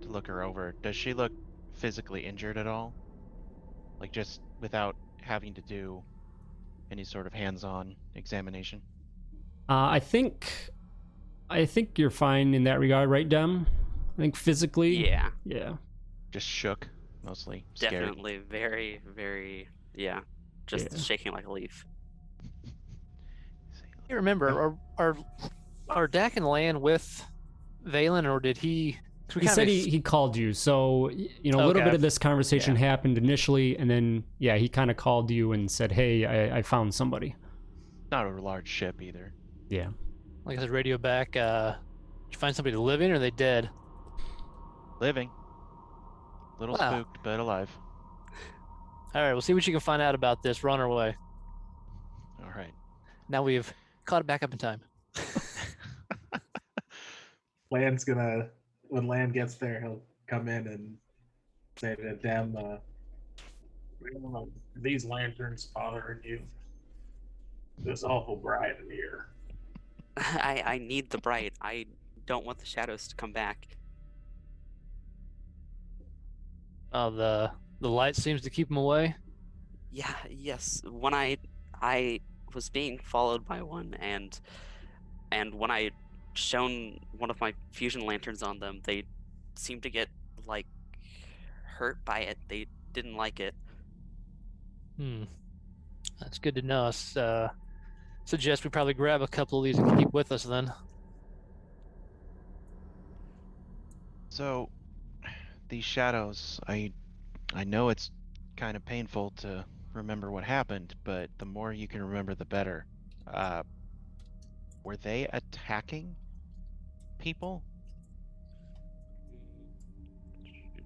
to look her over. Does she look physically injured at all? Like, just without having to do any sort of hands-on examination? I think I think you're fine in that regard, right, Dem? I think physically. Yeah, Yeah. Just shook, mostly scared. definitely very, very, yeah, just Yeah. shaking like a leaf. You remember, are Dak and Lan with Valen, or did he? 'Cause we He kind said of he called you, so you know a little Okay. bit of this conversation Yeah. happened initially, and then yeah, he kind of called you and said, "Hey, I found somebody." Not a large ship either. Yeah. like his radio back. Did you find somebody living, or are they dead? Living. Little Wow. spooked, but alive. All right, we'll see what you can find out about this. We're on our way. All right. Now we've caught it back up in time. Land's gonna, when Land gets there, he'll come in and say to them, Well, these lanterns bothering you. This awful bright in here. I need the bright. I don't want the shadows to come back. Oh, the light seems to keep him away. Yeah, yes. When I was being followed by one, and when I shone one of my fusion lanterns on them, they seemed to get like hurt by it. They didn't like it. That's good to know. I suggest we probably grab a couple of these and keep with us then. So, these shadows, I know it's kind of painful to remember what happened, but the more you can remember, the better. Were they attacking people?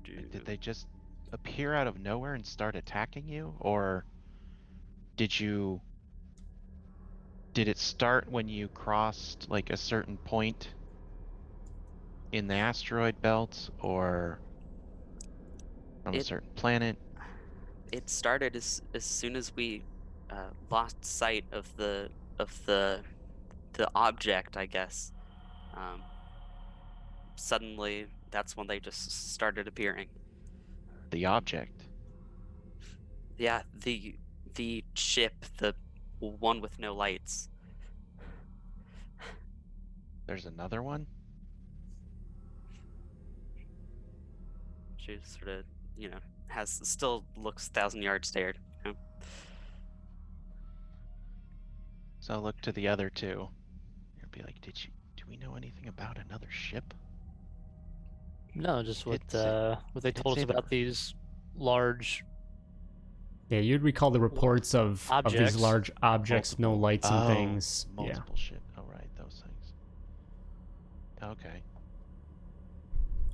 Did they just appear out of nowhere and start attacking you, or did it start when you crossed like a certain point in the asteroid belt, or from a certain planet? It started as soon as we lost sight of the object, I guess. Suddenly, that's when they just started appearing. The object. Yeah, the ship, the one with no lights. There's another one? She sort of, still looks 1,000-yard stared. You know? So I'll look to the other two. You'll be like, do we know anything about another ship? No, just what It's they told us in the- about these large. Yeah, you'd recall the reports of these Objects. large objects, no lights and Oh, things. Yeah. multiple ship. Oh, right, those things. Okay.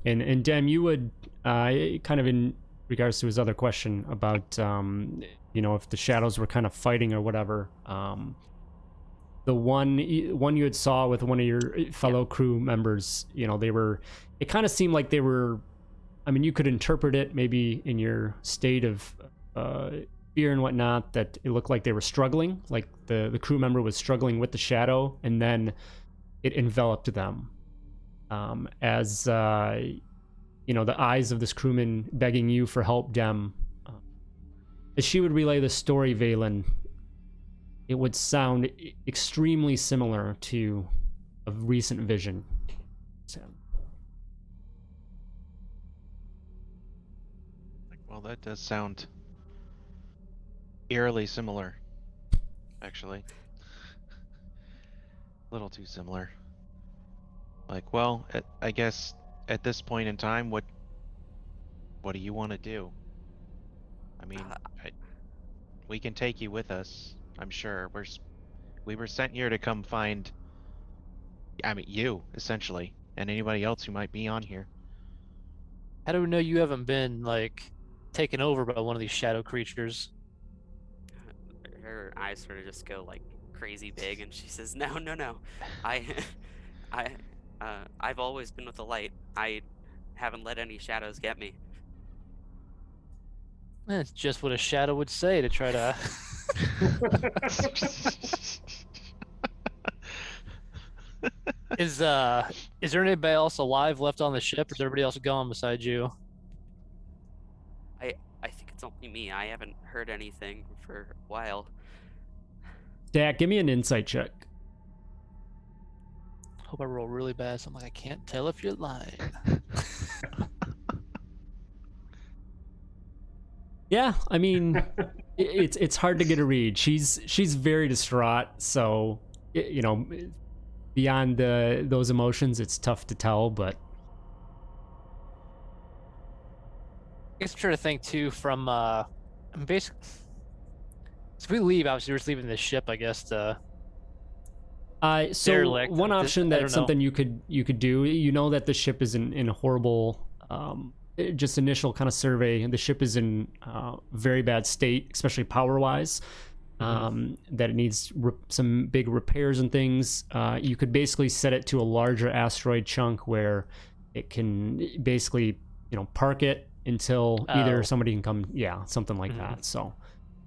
And Dem, you would kind of in regards to his other question about if the shadows were kind of fighting or whatever. The one you had saw with one of your fellow crew members, it kind of seemed like they were. I mean, you could interpret it maybe in your state of fear and whatnot, that it looked like they were struggling, like the crew member was struggling with the shadow, and then it enveloped them. As the eyes of this crewman begging you for help, Dem. As she would relay the story, Valen, it would sound extremely similar to a recent vision. So. Well, that does sound eerily similar, actually. A little too similar. Like, well, I guess at this point in time, what do you want to do? I mean, we can take you with us. I'm sure we were sent here to come find. I mean, you essentially, and anybody else who might be on here. How do we know you haven't been taken over by one of these shadow creatures? Her eyes sort of just go like crazy big, and she says, "No, I've always been with the light. I haven't let any shadows get me." That's just what a shadow would say to try to. Is there anybody else alive left on the ship, or is everybody else gone besides you? I think it's only me. I haven't heard anything for a while. Dak, give me an insight check. Hope I roll really bad. So I'm like, I can't tell if you're lying. Yeah, I mean, it's hard to get a read. She's very distraught, so you know, beyond those emotions, it's tough to tell. But I guess I'm trying to think too from basically, if we leave, obviously we're just leaving the ship, I guess. so Derelict. one option I don't that's know. something you could do. You know that the ship is in a horrible. Just initial kind of survey. The ship is in very bad state, especially power wise. That it needs some big repairs and things. You could basically set it to a larger asteroid chunk where it can basically, park it until either Oh. somebody can come, something like that. So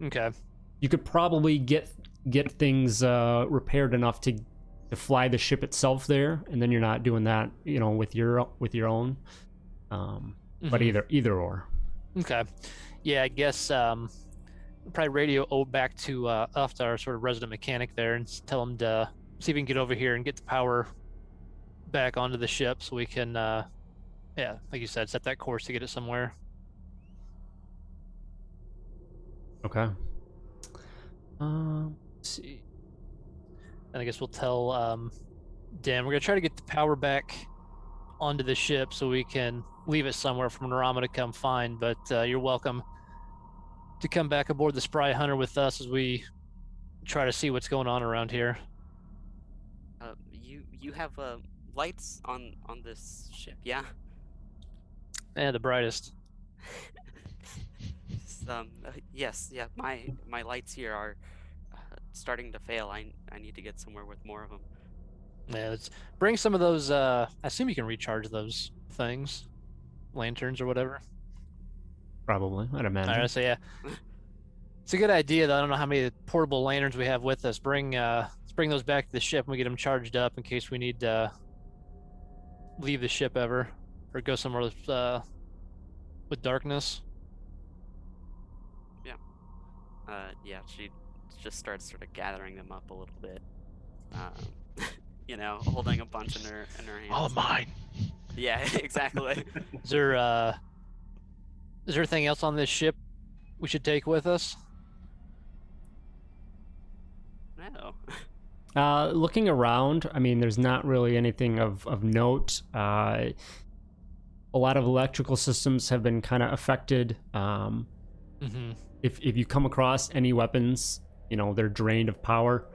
Okay. you could probably get things repaired enough to fly the ship itself there, and then you're not doing that, with your own. But either or. Okay. Yeah, I guess probably radio back to Ufta, our sort of resident mechanic there, and tell him to see if he can get over here and get the power back onto the ship so we can, like you said, set that course to get it somewhere. Okay. Let's see. And I guess we'll tell Dan we're gonna try to get the power back onto the ship so we can leave it somewhere for Narama to come find. But you're welcome to come back aboard the Spry Hunter with us as we try to see what's going on around here. You have lights on this ship, yeah? And the brightest. Yes, yeah. My lights here are starting to fail. I need to get somewhere with more of them. Yeah, let's bring some of those. I assume you can recharge those things, lanterns or whatever. Probably, I'd imagine. All right, so yeah, it's a good idea. Though I don't know how many portable lanterns we have with us. Let's bring those back to the ship and we get them charged up in case we need to leave the ship ever or go somewhere with darkness. Yeah. She just starts sort of gathering them up a little bit. Holding a bunch in her hands. All of mine. Yeah, exactly. Is there anything else on this ship we should take with us? No. Looking around, I mean, there's not really anything of note. A lot of electrical systems have been kind of affected. If you come across any weapons, they're drained of power.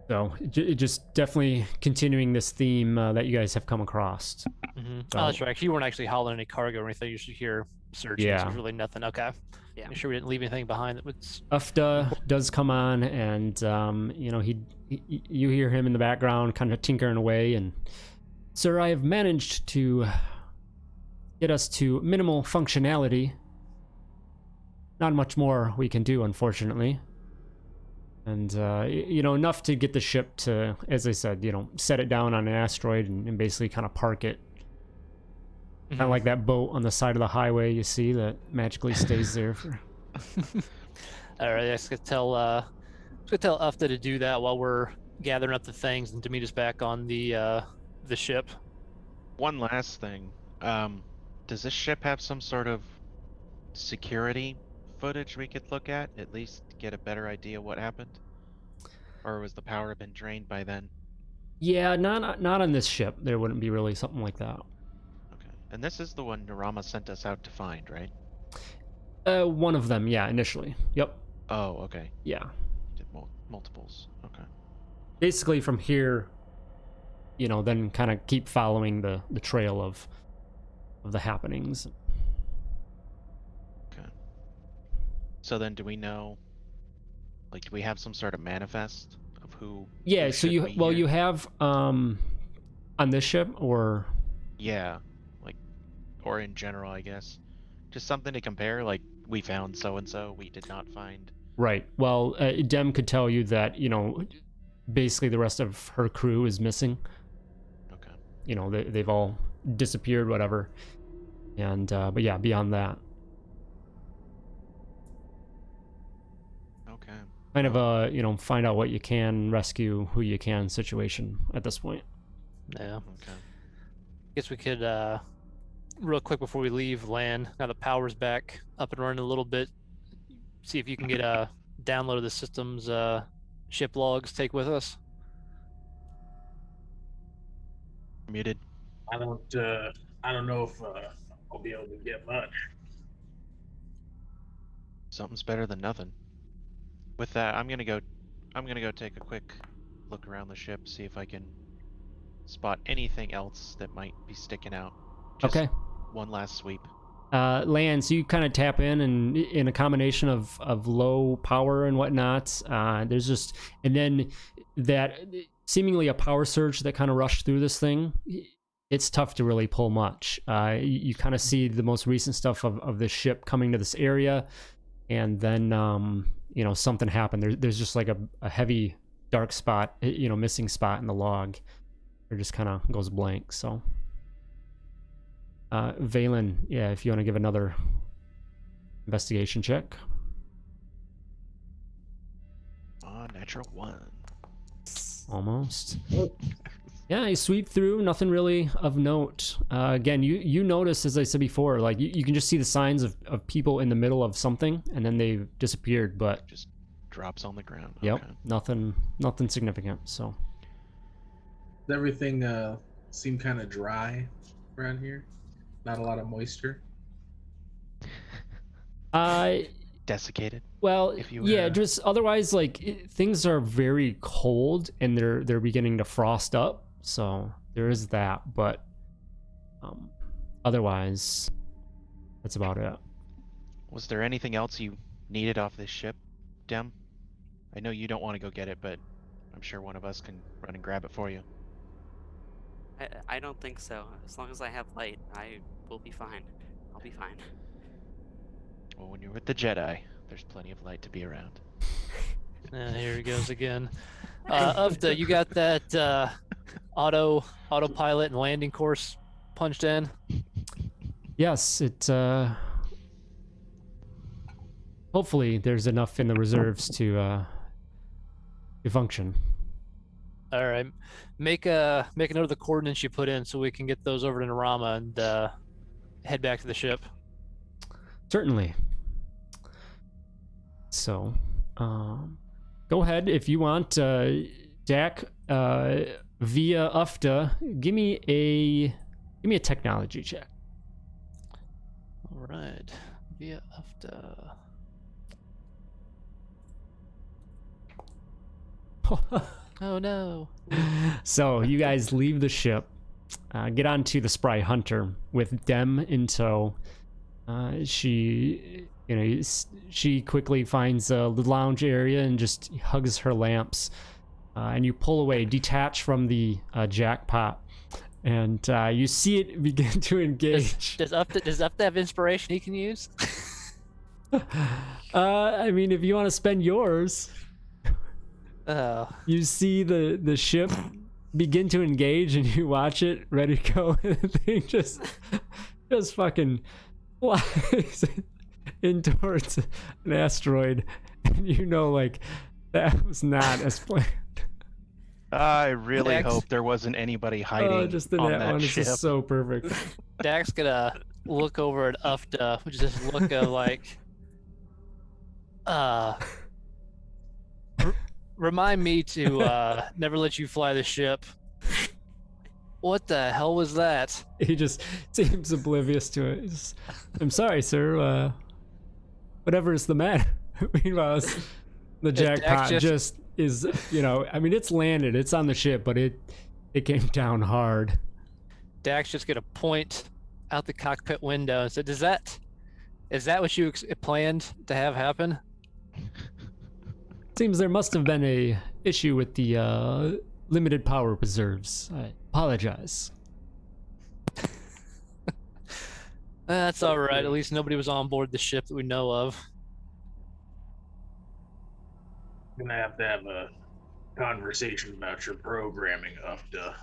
So just definitely continuing this theme that you guys have come across. Oh, that's right. You weren't actually hauling any cargo or anything. You should hear searching. Yeah. So there's really nothing. Okay. Yeah. Make sure we didn't leave anything behind that was. Ufta does come on, and you hear him in the background, kind of tinkering away. And sir, I have managed to get us to minimal functionality. Not much more we can do, unfortunately. And, enough to get the ship to, as I said, set it down on an asteroid and basically kind of park it. Kind of like that boat on the side of the highway you see that magically stays there for... All right, let's tell Ufta to do that while we're gathering up the things and to meet us back on the ship. One last thing. Does this ship have some sort of security footage we could look at least get a better idea what happened? Or was the power been drained by then? Yeah, not on this ship. There wouldn't be really something like that. Okay. And this is the one Narama sent us out to find, right? One of them, yeah, initially. Yep. Oh, okay. Yeah. Did multiples. Okay. Basically from here, then kind of keep following the trail of the happenings. So then do we know, do we have some sort of manifest of who? Yeah, who so should be you here? have on this ship, or Yeah, or in general, I guess. Just something to compare, we found so-and-so, we did not find. right. Well, Dem could tell you that, basically the rest of her crew is missing. Okay. They've all disappeared, whatever. And but yeah, beyond that. Okay. kind of a, you know, find out what you can, rescue who you can situation at this point. Yeah. Okay. Guess we could, real quick before we leave land, now the power's back up and running a little bit. See if you can get a download of the system's ship logs. Take with us. Muted. I don't know if I'll be able to get much. Something's better than nothing. With that, I'm gonna go take a quick look around the ship, see if I can spot anything else that might be sticking out. Just Okay. one last sweep. Lance, you kind of tap in, and in a combination of low power and whatnot, there's just, and then that seemingly a power surge that kind of rushed through this thing. It's tough to really pull much. You kind of see the most recent stuff of this ship coming to this area, and then you know, something happened. There's just like a heavy dark spot, you know, missing spot in the log. It just kind of goes blank. So Valen, yeah, if you want to give another investigation check. Natural 1. Almost. Yeah, you sweep through, nothing really of note. Again, you notice, as I said before, like you can just see the signs of people in the middle of something, and then they've disappeared, but Just drops on the ground. yep, Okay. nothing significant. So Does everything seem kind of dry around here? Not a lot of moisture. Desiccated. well, If you yeah, were- just otherwise, like things are very cold, and they're beginning to frost up. So there is that, but otherwise, that's about it. Was there anything else you needed off this ship, Dem? I know you don't want to go get it, but I'm sure one of us can run and grab it for you. I don't think so. As long as I have light, I will be fine. I'll be fine. Well, when you're with the Jedi, there's plenty of light to be around. Here he goes again. Ufta, you got that autopilot and landing course punched in? Yes, it hopefully there's enough in the reserves to function. All right. Make a note of the coordinates you put in so we can get those over to Narama and head back to the ship. Certainly. So, go ahead if you want, Dak. Via Ufta, give me a technology check. All right. Via Ufta. Oh no. So you guys leave the ship, get onto the Spry Hunter with Dem in tow. She quickly finds the lounge area and just hugs her lamps. And you pull away, detach from the jackpot, and you see it begin to engage. Does Ufta have inspiration he can use? I mean, if you want to spend yours. Oh. You see the ship begin to engage, and you watch it ready to go, and the thing just fucking flies in towards an asteroid, and you know, like, that was not as planned. I really Dax- hope there wasn't anybody hiding Just the on net that one is ship. just so perfect. Dak's gonna look over at Ufta, which is this look of like, remind me to never let you fly the ship. What the hell was that? He just seems oblivious to it. I'm sorry, sir. Whatever is the matter. Meanwhile, the Dax jackpot just- just is, you know, I mean, it's landed, it's on the ship, but it came down hard. Dak's just gonna point out the cockpit window and said, is that what you planned to have happen? Seems there must have been a issue with the limited power reserves. I apologize. That's all right. At least nobody was on board the ship that we know of. Gonna have a conversation about your programming, Ufta.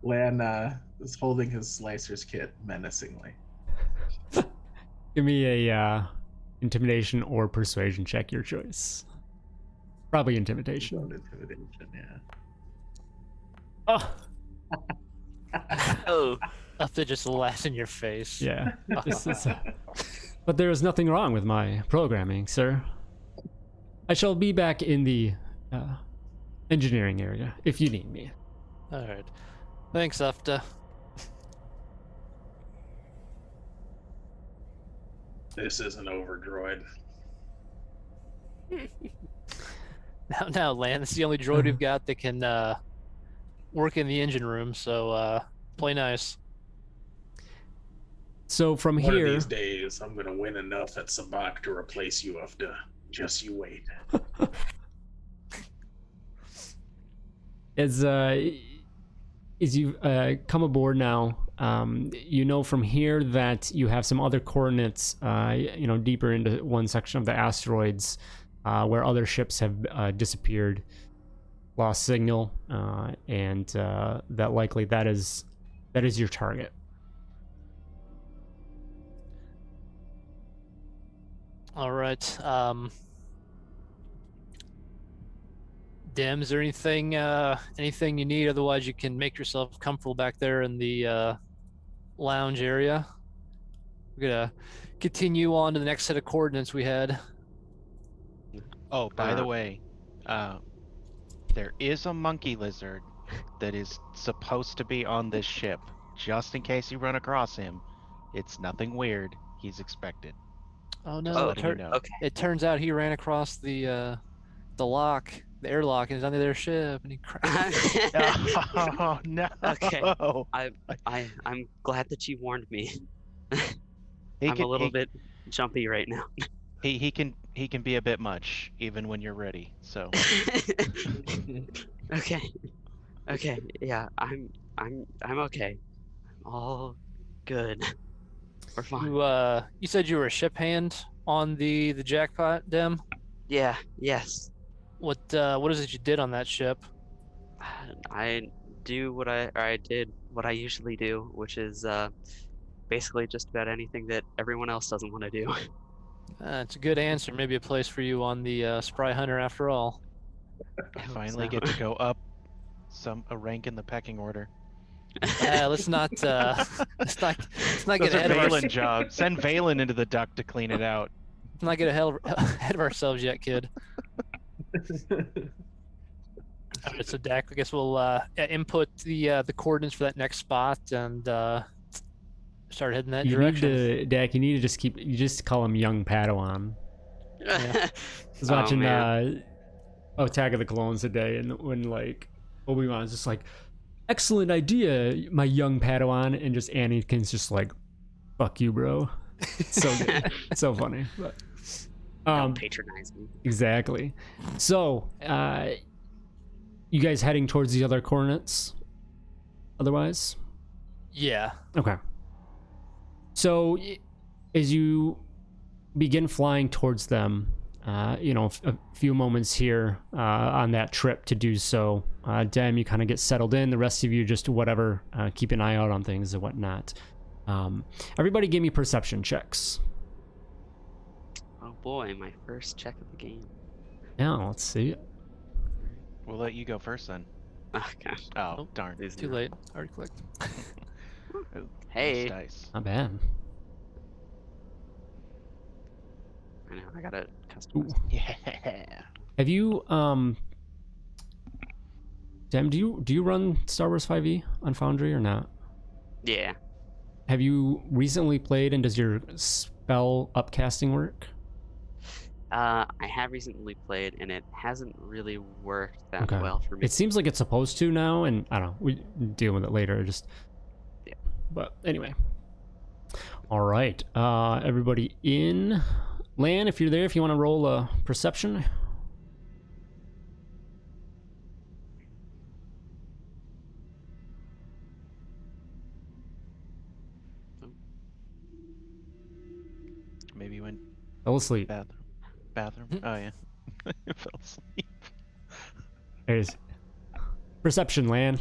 Lan is holding his slicer's kit menacingly. Give me a intimidation or persuasion check, your choice. Probably intimidation. Intimidation, yeah. Oh, Oh, Up to just laughs in your face. yeah. This is, but there is nothing wrong with my programming, sir. I shall be back in the engineering area if you need me. All right. Thanks, Ufta. This isn't over, droid. Now, Lan, this is the only droid we've got that can work in the engine room, so play nice. So from One here, of these days, I'm gonna win enough at Sabak to replace you, Ufta. Just you wait. as you come aboard now, you know from here that you have some other coordinates, deeper into one section of the asteroids, where other ships have disappeared, lost signal, and that likely that is your target. All right. Dem, is there anything you need? Otherwise, you can make yourself comfortable back there in the lounge area. We're gonna continue on to the next set of coordinates we had. Oh, by the way, there is a monkey lizard that is supposed to be on this ship. Just in case you run across him, it's nothing weird. He's expected. Oh Just no! letting you know. okay. It turns out he ran across the lock, the airlock, and he's on the other ship, and he crashed. Oh no! Okay. I'm glad that you warned me. I'm a little bit jumpy right now. He can be a bit much even when you're ready. So Okay. Okay. Yeah, I'm okay. I'm all good. We're fine. You said you were a ship hand on the jackpot, Dem. Yeah. Yes. What is it you did on that ship? I did what I usually do, which is basically just about anything that everyone else doesn't want to do. It's a good answer. Maybe a place for you on the Spry Hunter after all. I hope finally so. get to go up a rank in the pecking order. Let's not get Those are ahead of Valen jobs. Send Valen into the duct to clean it out. Let's not get ahead of ourselves yet, kid. All right, so Dak, I guess we'll input the coordinates for that next spot and start heading that direction. Dak, you need to just call him young Padawan. I was watching Attack of the Clones today, and when like Obi-Wan's just like, excellent idea, my young Padawan, and just Anakin's just like, fuck you, bro. It's so good. It's so funny. But Don't patronize me. exactly. So you guys heading towards the other coordinates otherwise? Yeah. Okay. So as you begin flying towards them, a few moments here on that trip to do so, Dem, you kind of get settled in. The rest of you just whatever, keep an eye out on things and whatnot. Everybody give me perception checks. Oh boy, my first check of the game. Now, let's see. We'll let you go first then. Okay. Oh, Oh, darn. Too late. Already clicked. Ooh, Hey. nice dice. Not bad. I know, I gotta customize. Yeah. Have you, Dem, do you run Star Wars 5e on Foundry or not? Yeah. Have you recently played, and does your spell upcasting work? I have recently played, and it hasn't really worked that Okay. well for me. It seems like it's supposed to now, and I don't know. We deal with it later. Yeah. But anyway. All right. Everybody in. Lan, if you're there, if you want to roll a perception. Maybe you went Fell asleep. bathroom. Oh yeah. Fell asleep. There's perception, Lan.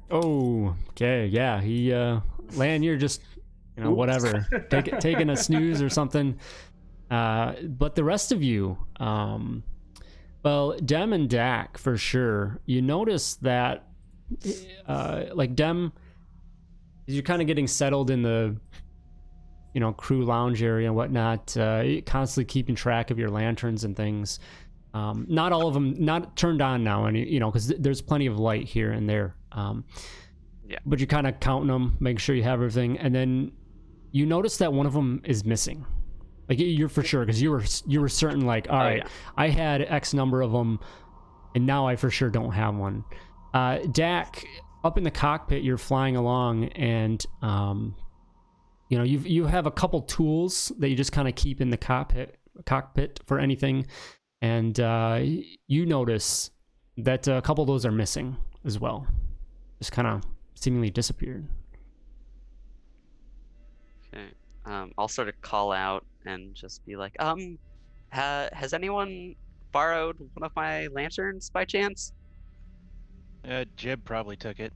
Oh, okay, yeah. He Lan, you're just whatever, taking a snooze or something. But the rest of you, well, Dem and Dak for sure. You notice that, like Dem, you're kind of getting settled in the, crew lounge area and whatnot. Constantly keeping track of your lanterns and things. Not all of them, not turned on now, and because there's plenty of light here and there. Yeah. But you're kind of counting them, making sure you have everything, and then you notice that one of them is missing. Like you're for sure, because you were certain, like, all right, yeah. I had X number of them, and now I for sure don't have one. Dak, up in the cockpit, you're flying along, and you have a couple tools that you just kind of keep in the cockpit for anything, and you notice that a couple of those are missing as well, just kind of seemingly disappeared. Okay. I'll sort of call out and just be like, has anyone borrowed one of my lanterns by chance? Jib probably took it.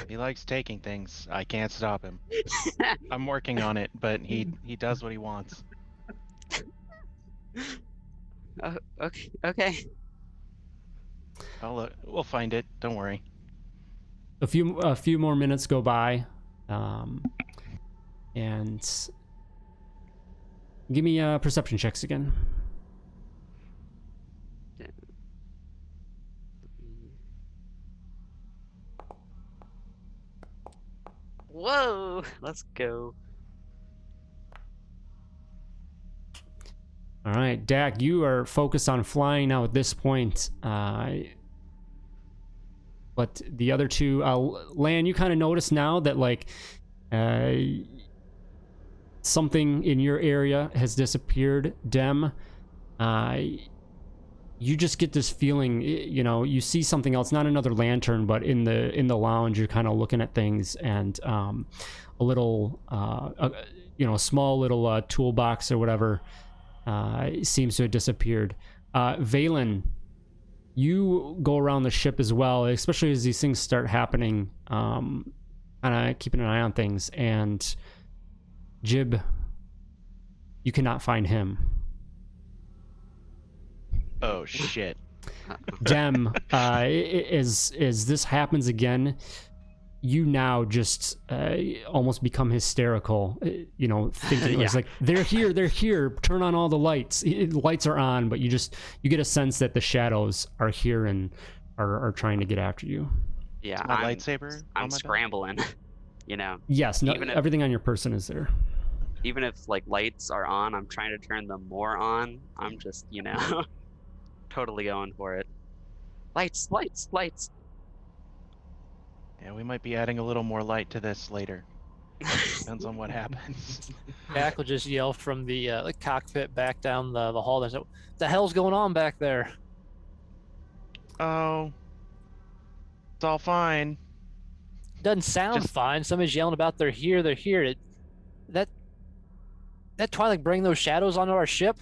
He likes taking things. I can't stop him. I'm working on it, but he does what he wants. Okay. We'll find it. Don't worry. A few more minutes go by, and give me perception checks again. Whoa, let's go. All right, Dak, you are focused on flying now at this point. But the other two, Lan, you kind of notice now that like something in your area has disappeared. Dem, you just get this feeling, you see something else, not another lantern, but in the lounge, you're kind of looking at things, and a little, a small little toolbox or whatever seems to have disappeared. Valen, you go around the ship as well, especially as these things start happening, kind of keeping an eye on things, and Jib, you cannot find him. Oh shit. Dem, as this happens again, you now just almost become hysterical, thinking it's like, they're here, turn on all the lights. Lights are on, but you get a sense that the shadows are here and are trying to get after you. Yeah, Is my lightsaber. I'm scrambling. Yes, no, Even if- everything on your person is there. Even if like lights are on, I'm trying to turn them more on. I'm just, totally going for it. Lights. Yeah, we might be adding a little more light to this later. Depends on what happens. Jack will just yell from the cockpit back down the hall. There's what the hell's going on back there? Oh, it's all fine. Doesn't sound Just- fine. Somebody's yelling about they're here. That Twilight bring those shadows onto our ship?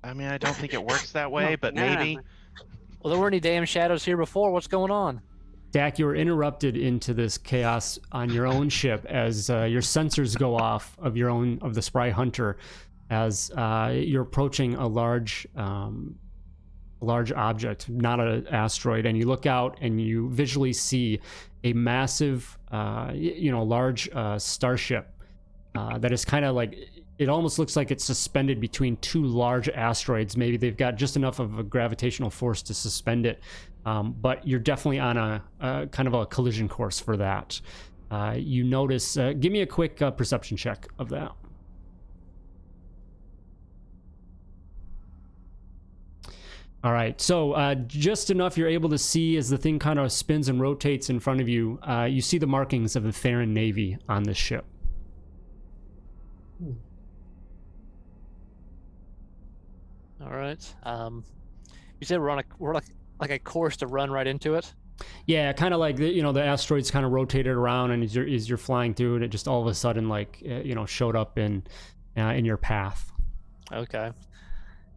I mean, I don't think it works that way, but maybe. Well, there weren't any damn shadows here before. What's going on? Dak, you were interrupted into this chaos on your own ship as your sensors go off of the Spry Hunter, as you're approaching a large object, not an asteroid, and you look out and you visually see a massive, large starship that is kind of like, it almost looks like it's suspended between two large asteroids. Maybe they've got just enough of a gravitational force to suspend it, but you're definitely on a kind of a collision course for that. You notice, give me a quick perception check of that. All right, so just enough you're able to see as the thing kind of spins and rotates in front of you. You see the markings of the Theran Navy on this ship. All right. You said we're like a course to run right into it. Yeah, kind of like the asteroids kind of rotated around, and as you're flying through it, it just all of a sudden showed up in your path. Okay.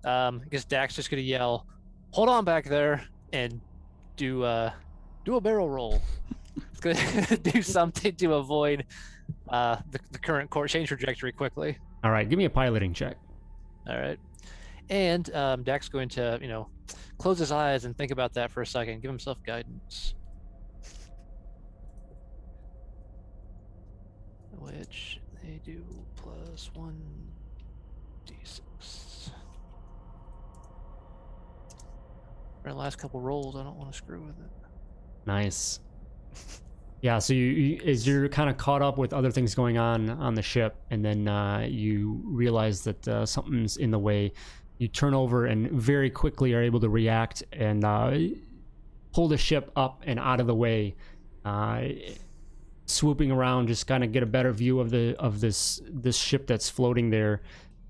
I guess Dak's just gonna yell, "Hold on back there," and do Do a barrel roll. It's going to do something to avoid the current course, change trajectory quickly. All right, give me a piloting check. All right. And Dak's going to, close his eyes and think about that for a second. Give himself guidance. Which they do plus 1d6. For the last couple rolls, I don't want to screw with it. Nice. Yeah, so as you're kind of caught up with other things going on the ship, and then you realize that something's in the way, you turn over and very quickly are able to react and pull the ship up and out of the way, swooping around, just kind of get a better view of this ship that's floating there.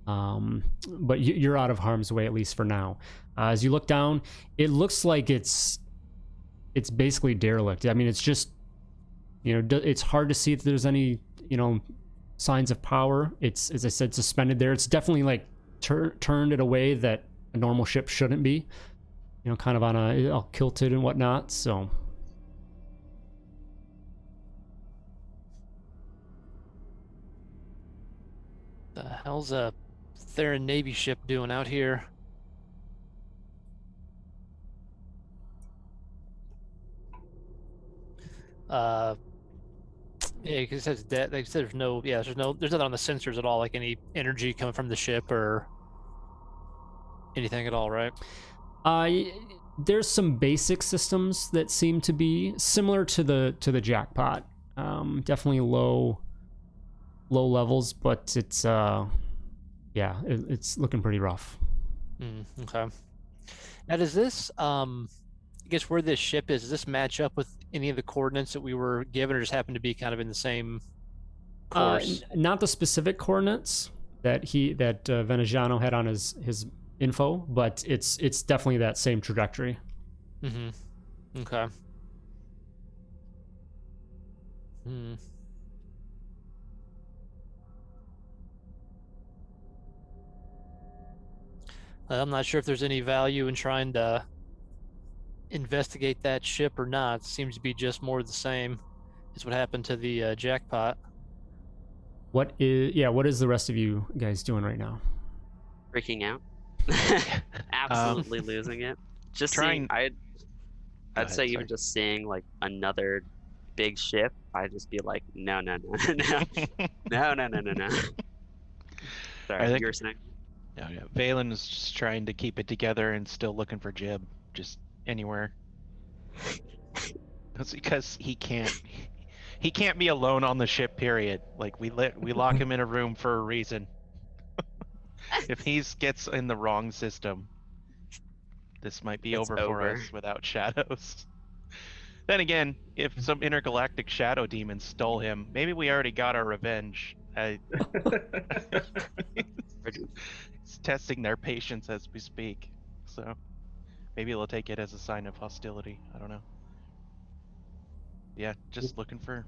But you're out of harm's way, at least for now. As you look down, it looks like it's basically derelict. I mean, it's just, it's hard to see if there's any, signs of power. It's, as I said, suspended there. It's definitely like turned in a way that a normal ship shouldn't be, kind of on all kilted and whatnot. So The hell's a Theran Navy ship doing out here? Yeah, because it says that they said there's nothing on the sensors at all, like any energy coming from the ship or anything at all, right? There's some basic systems that seem to be similar to the jackpot. Definitely low levels, but it's it's looking pretty rough. Okay. Now, does this I guess where this ship is, does this match up with any of the coordinates that we were given, or just happen to be kind of in the same course? Not the specific coordinates that Veneziano had on his info, but it's definitely that same trajectory. Okay. I'm not sure if there's any value in trying to investigate that ship or not. It seems to be just more of the same as what happened to the jackpot. What is the rest of you guys doing right now? Freaking out. Absolutely losing it. Just trying. I'd ahead, say even sorry. just seeing like another big ship, I'd just be like, no. No. Sorry, I think- you were saying? Yeah. Valen is just trying to keep it together and still looking for Jib, just anywhere. That's because he can't be alone on the ship, period. Like we lock him in a room for a reason. If he gets in the wrong system, this might be It's over for over. us without shadows. Then again, if some intergalactic shadow demon stole him, maybe we already got our revenge. It's testing their patience as we speak, so maybe they'll take it as a sign of hostility. I don't know. Yeah, just looking for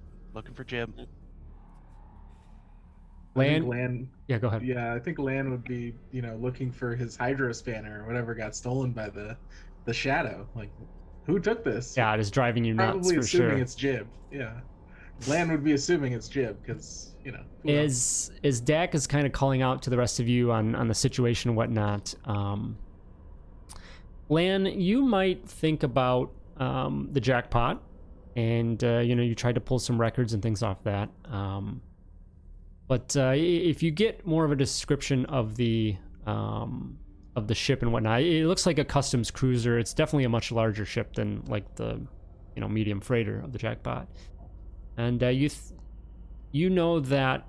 Jib. I think Lan, Lan. yeah, go ahead. Yeah, I think Lan would be, looking for his hydro spanner or whatever got stolen by the shadow. Like, who took this? Yeah, it is driving you nuts Probably for assuming sure. it's Jib. Yeah, Lan would be assuming it's Jib because who else? As Dak is kind of calling out to the rest of you on the situation and whatnot, Lan, you might think about the jackpot, and you tried to pull some records and things off that. But if you get more of a description of the ship and whatnot, it looks like a customs cruiser. It's definitely a much larger ship than like the medium freighter of the jackpot. And you know that,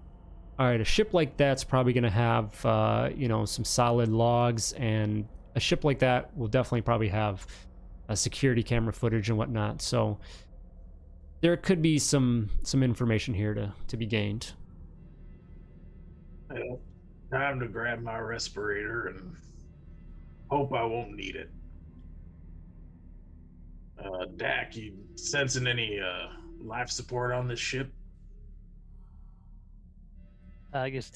all right, a ship like that's probably going to have some solid logs, and a ship like that will definitely probably have a security camera footage and whatnot. So there could be some information here to be gained. Well, time to grab my respirator and hope I won't need it. Dak, you sensing any life support on this ship? I guess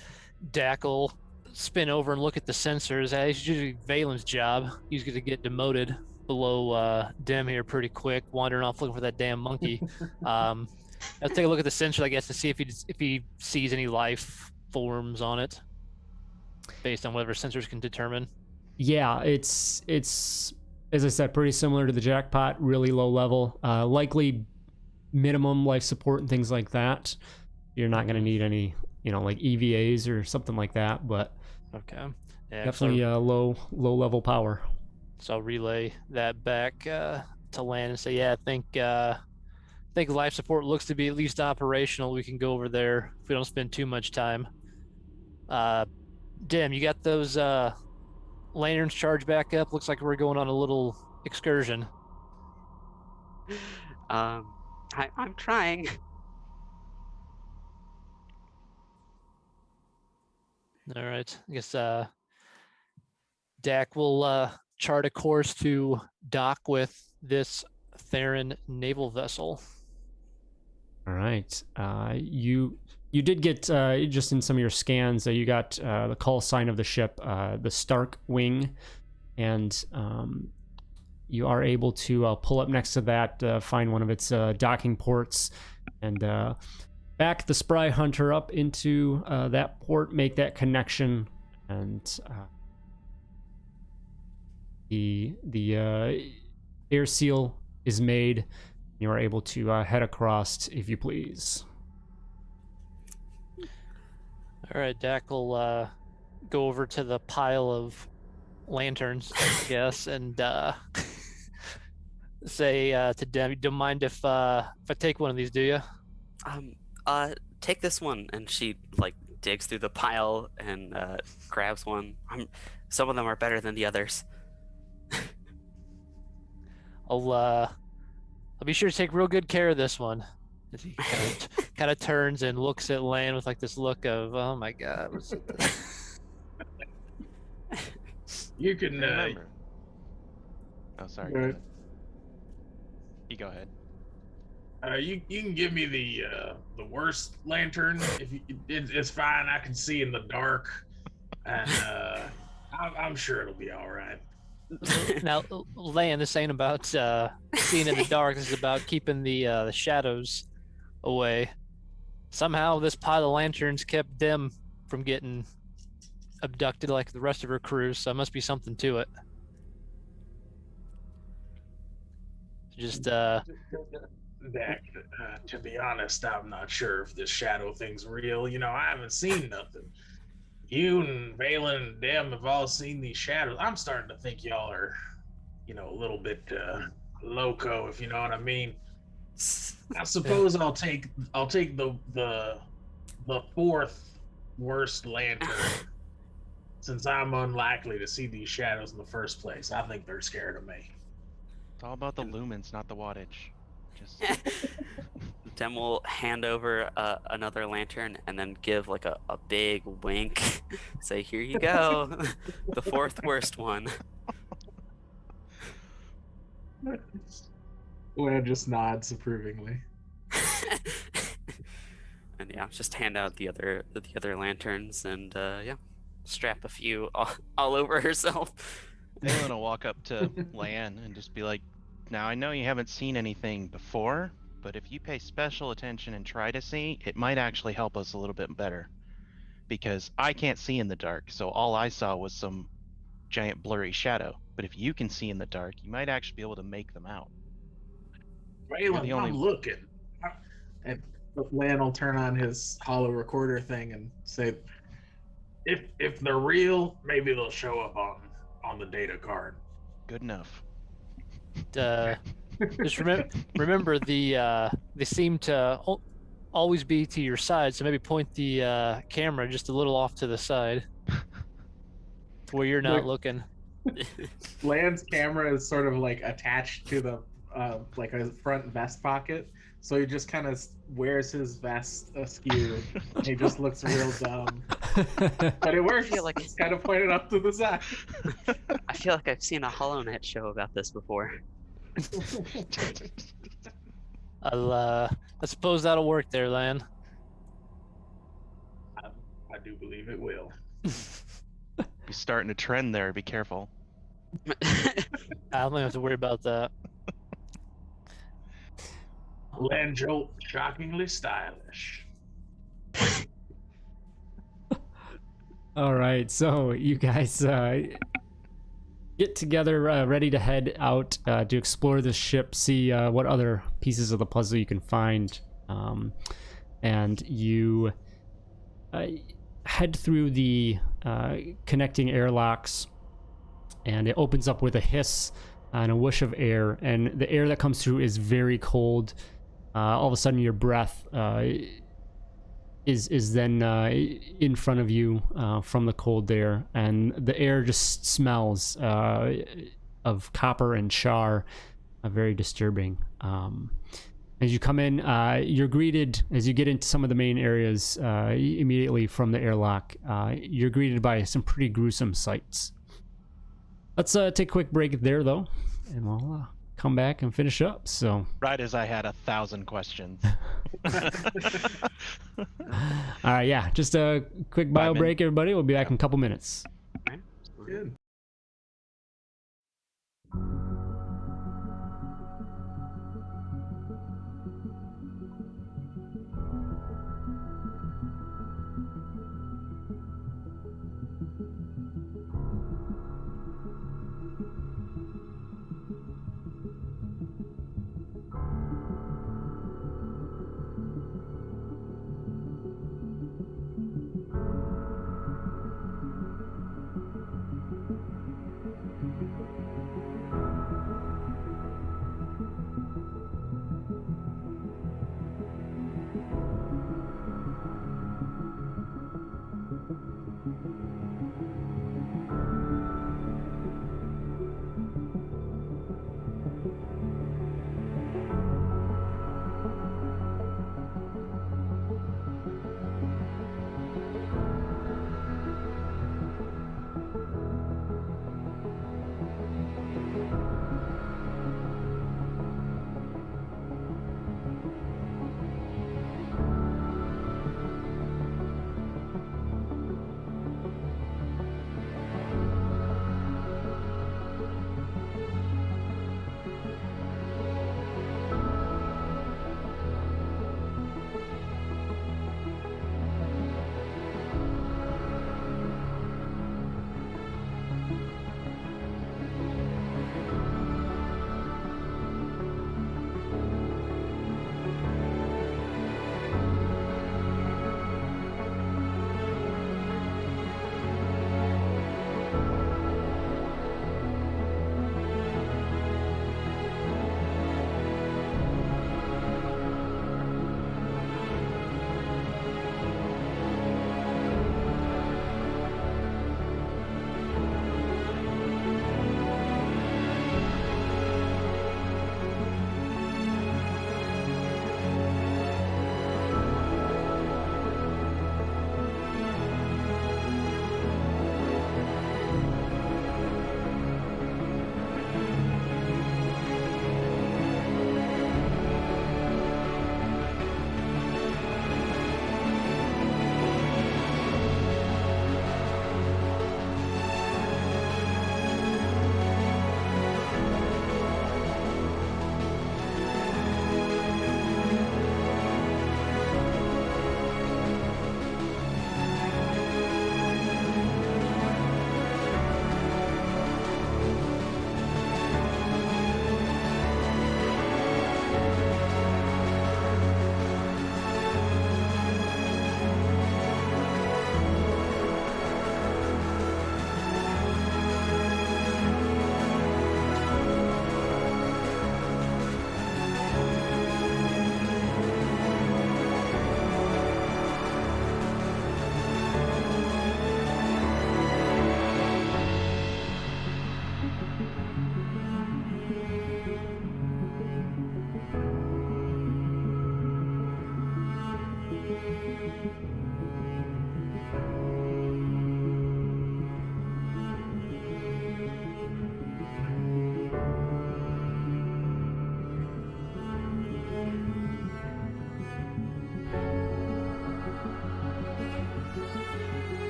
Dak will spin over and look at the sensors. It's usually Valen's job. He's going to get demoted below Dim here pretty quick, wandering off looking for that damn monkey. Let's take a look at the sensor, I guess, to see if he sees any life forms on it, based on whatever sensors can determine. Yeah, it's as I said, pretty similar to the jackpot. Really low level, likely minimum life support and things like that. You're not going to need any, like EVAs or something like that, but Okay. Yeah, definitely low level power. So I'll relay that back to Lan and say, yeah, I think life support looks to be at least operational. We can go over there if we don't spend too much time. Dim, you got those lanterns charged back up? Looks like we're going on a little excursion. I'm trying. All right. I guess Dak will chart a course to dock with this Theron naval vessel. All right. You did get just in some of your scans. You got the call sign of the ship, the Stark Wing, and you are able to pull up next to that, find one of its docking ports, and back the Spry Hunter up into that port, make that connection, and the air seal is made. You are able to head across, if you please. All right, Dak will go over to the pile of lanterns, I guess, and say to Dem, "You don't mind if I take one of these, do you?" Take this one, and she like digs through the pile and grabs one. Some of them are better than the others. I'll be sure to take real good care of this one. As he kind of turns and looks at Lan with like this look of, oh my god. You can Remember. Oh, sorry. Go ahead. You go ahead. you can give me the worst lantern if it's fine. I can see in the dark, and I'm sure it'll be all right. Now, Lan, this ain't about seeing in the dark. This is about keeping the shadows away. Somehow, this pile of lanterns kept them from getting abducted like the rest of her crew, so there must be something to it. Just Dak, to be honest, I'm not sure if this shadow thing's real. I haven't seen nothing. You and Valen and Dem have all seen these shadows. I'm starting to think y'all are, a little bit loco, if you know what I mean. I suppose I'll take the fourth worst lantern, since I'm unlikely to see these shadows in the first place. I think they're scared of me. It's all about the lumens, not the wattage. Just Dem will hand over another lantern and then give like a big wink. Say, here you go. The fourth worst one. Lana just nods approvingly. And yeah, just hand out the other lanterns and strap a few all over herself. Valen will walk up to Lan and just be like, now I know you haven't seen anything before, but if you pay special attention and try to see, it might actually help us a little bit better. Because I can't see in the dark, so all I saw was some giant blurry shadow. But if you can see in the dark, you might actually be able to make them out. Valen, I'm looking. And Lan will turn on his hollow recorder thing and say, If they're real, maybe they'll show up on the data card. Good enough. Just remember they seem to always be to your side, so maybe point the camera just a little off to the side to where you're not looking. Lan's camera is sort of like attached to the like a front vest pocket, so he just kind of wears his vest askew. He just looks real dumb, but it works. I feel like it's kind of pointed up to the side. I feel like I've seen a HoloNet show about this before. I suppose that'll work there, Lan. I do believe it will. You're starting a trend there. Be careful. I don't have to worry about that. Land jolt, shockingly stylish. All right, so you guys get together, ready to head out to explore the ship, see what other pieces of the puzzle you can find, and you head through the connecting airlocks, and it opens up with a hiss and a whoosh of air, and the air that comes through is very cold. All of a sudden, your breath is then in front of you from the cold air, and the air just smells of copper and char, very disturbing. As you come in, you're greeted, as you get into some of the main areas immediately from the airlock, you're greeted by some pretty gruesome sights. Let's take a quick break there, though, and we'll come back and finish up. So, Right as I had 1,000 questions. yeah, just a quick bio 5 minutes. break, everybody. We'll be back in a couple minutes. Good.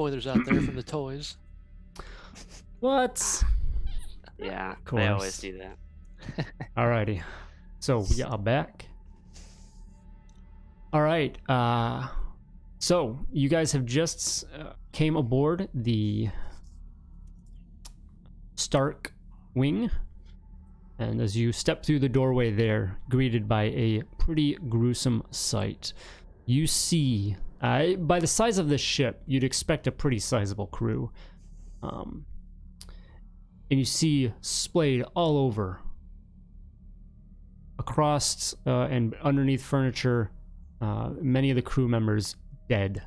spoilers out there from the toys. What? Yeah, Of they always course. do that. Alrighty. So we are back. All right. So you guys have just came aboard the Stark wing, and as you step through the doorway, there, greeted by a pretty gruesome sight. You see, by the size of this ship, you'd expect a pretty sizable crew. And you see splayed all over, across and underneath furniture, many of the crew members dead.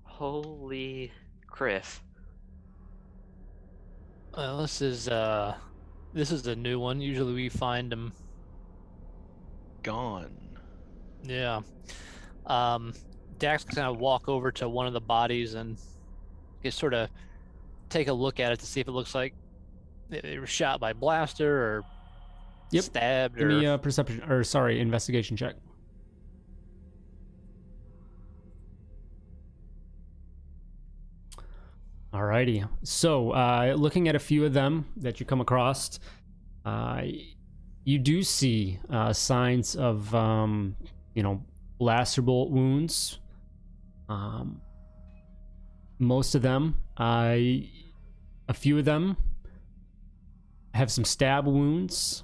Holy criff. Well, this is a new one. Usually we find them. Gone. Yeah. Dax kind of walk over to one of the bodies and just sort of take a look at it to see if it looks like they were shot by blaster or stabbed. Give or me a perception, or sorry, investigation check. Alrighty. So, looking at a few of them that you come across, you do see signs of, blaster bolt wounds. Most of them, a few of them have some stab wounds.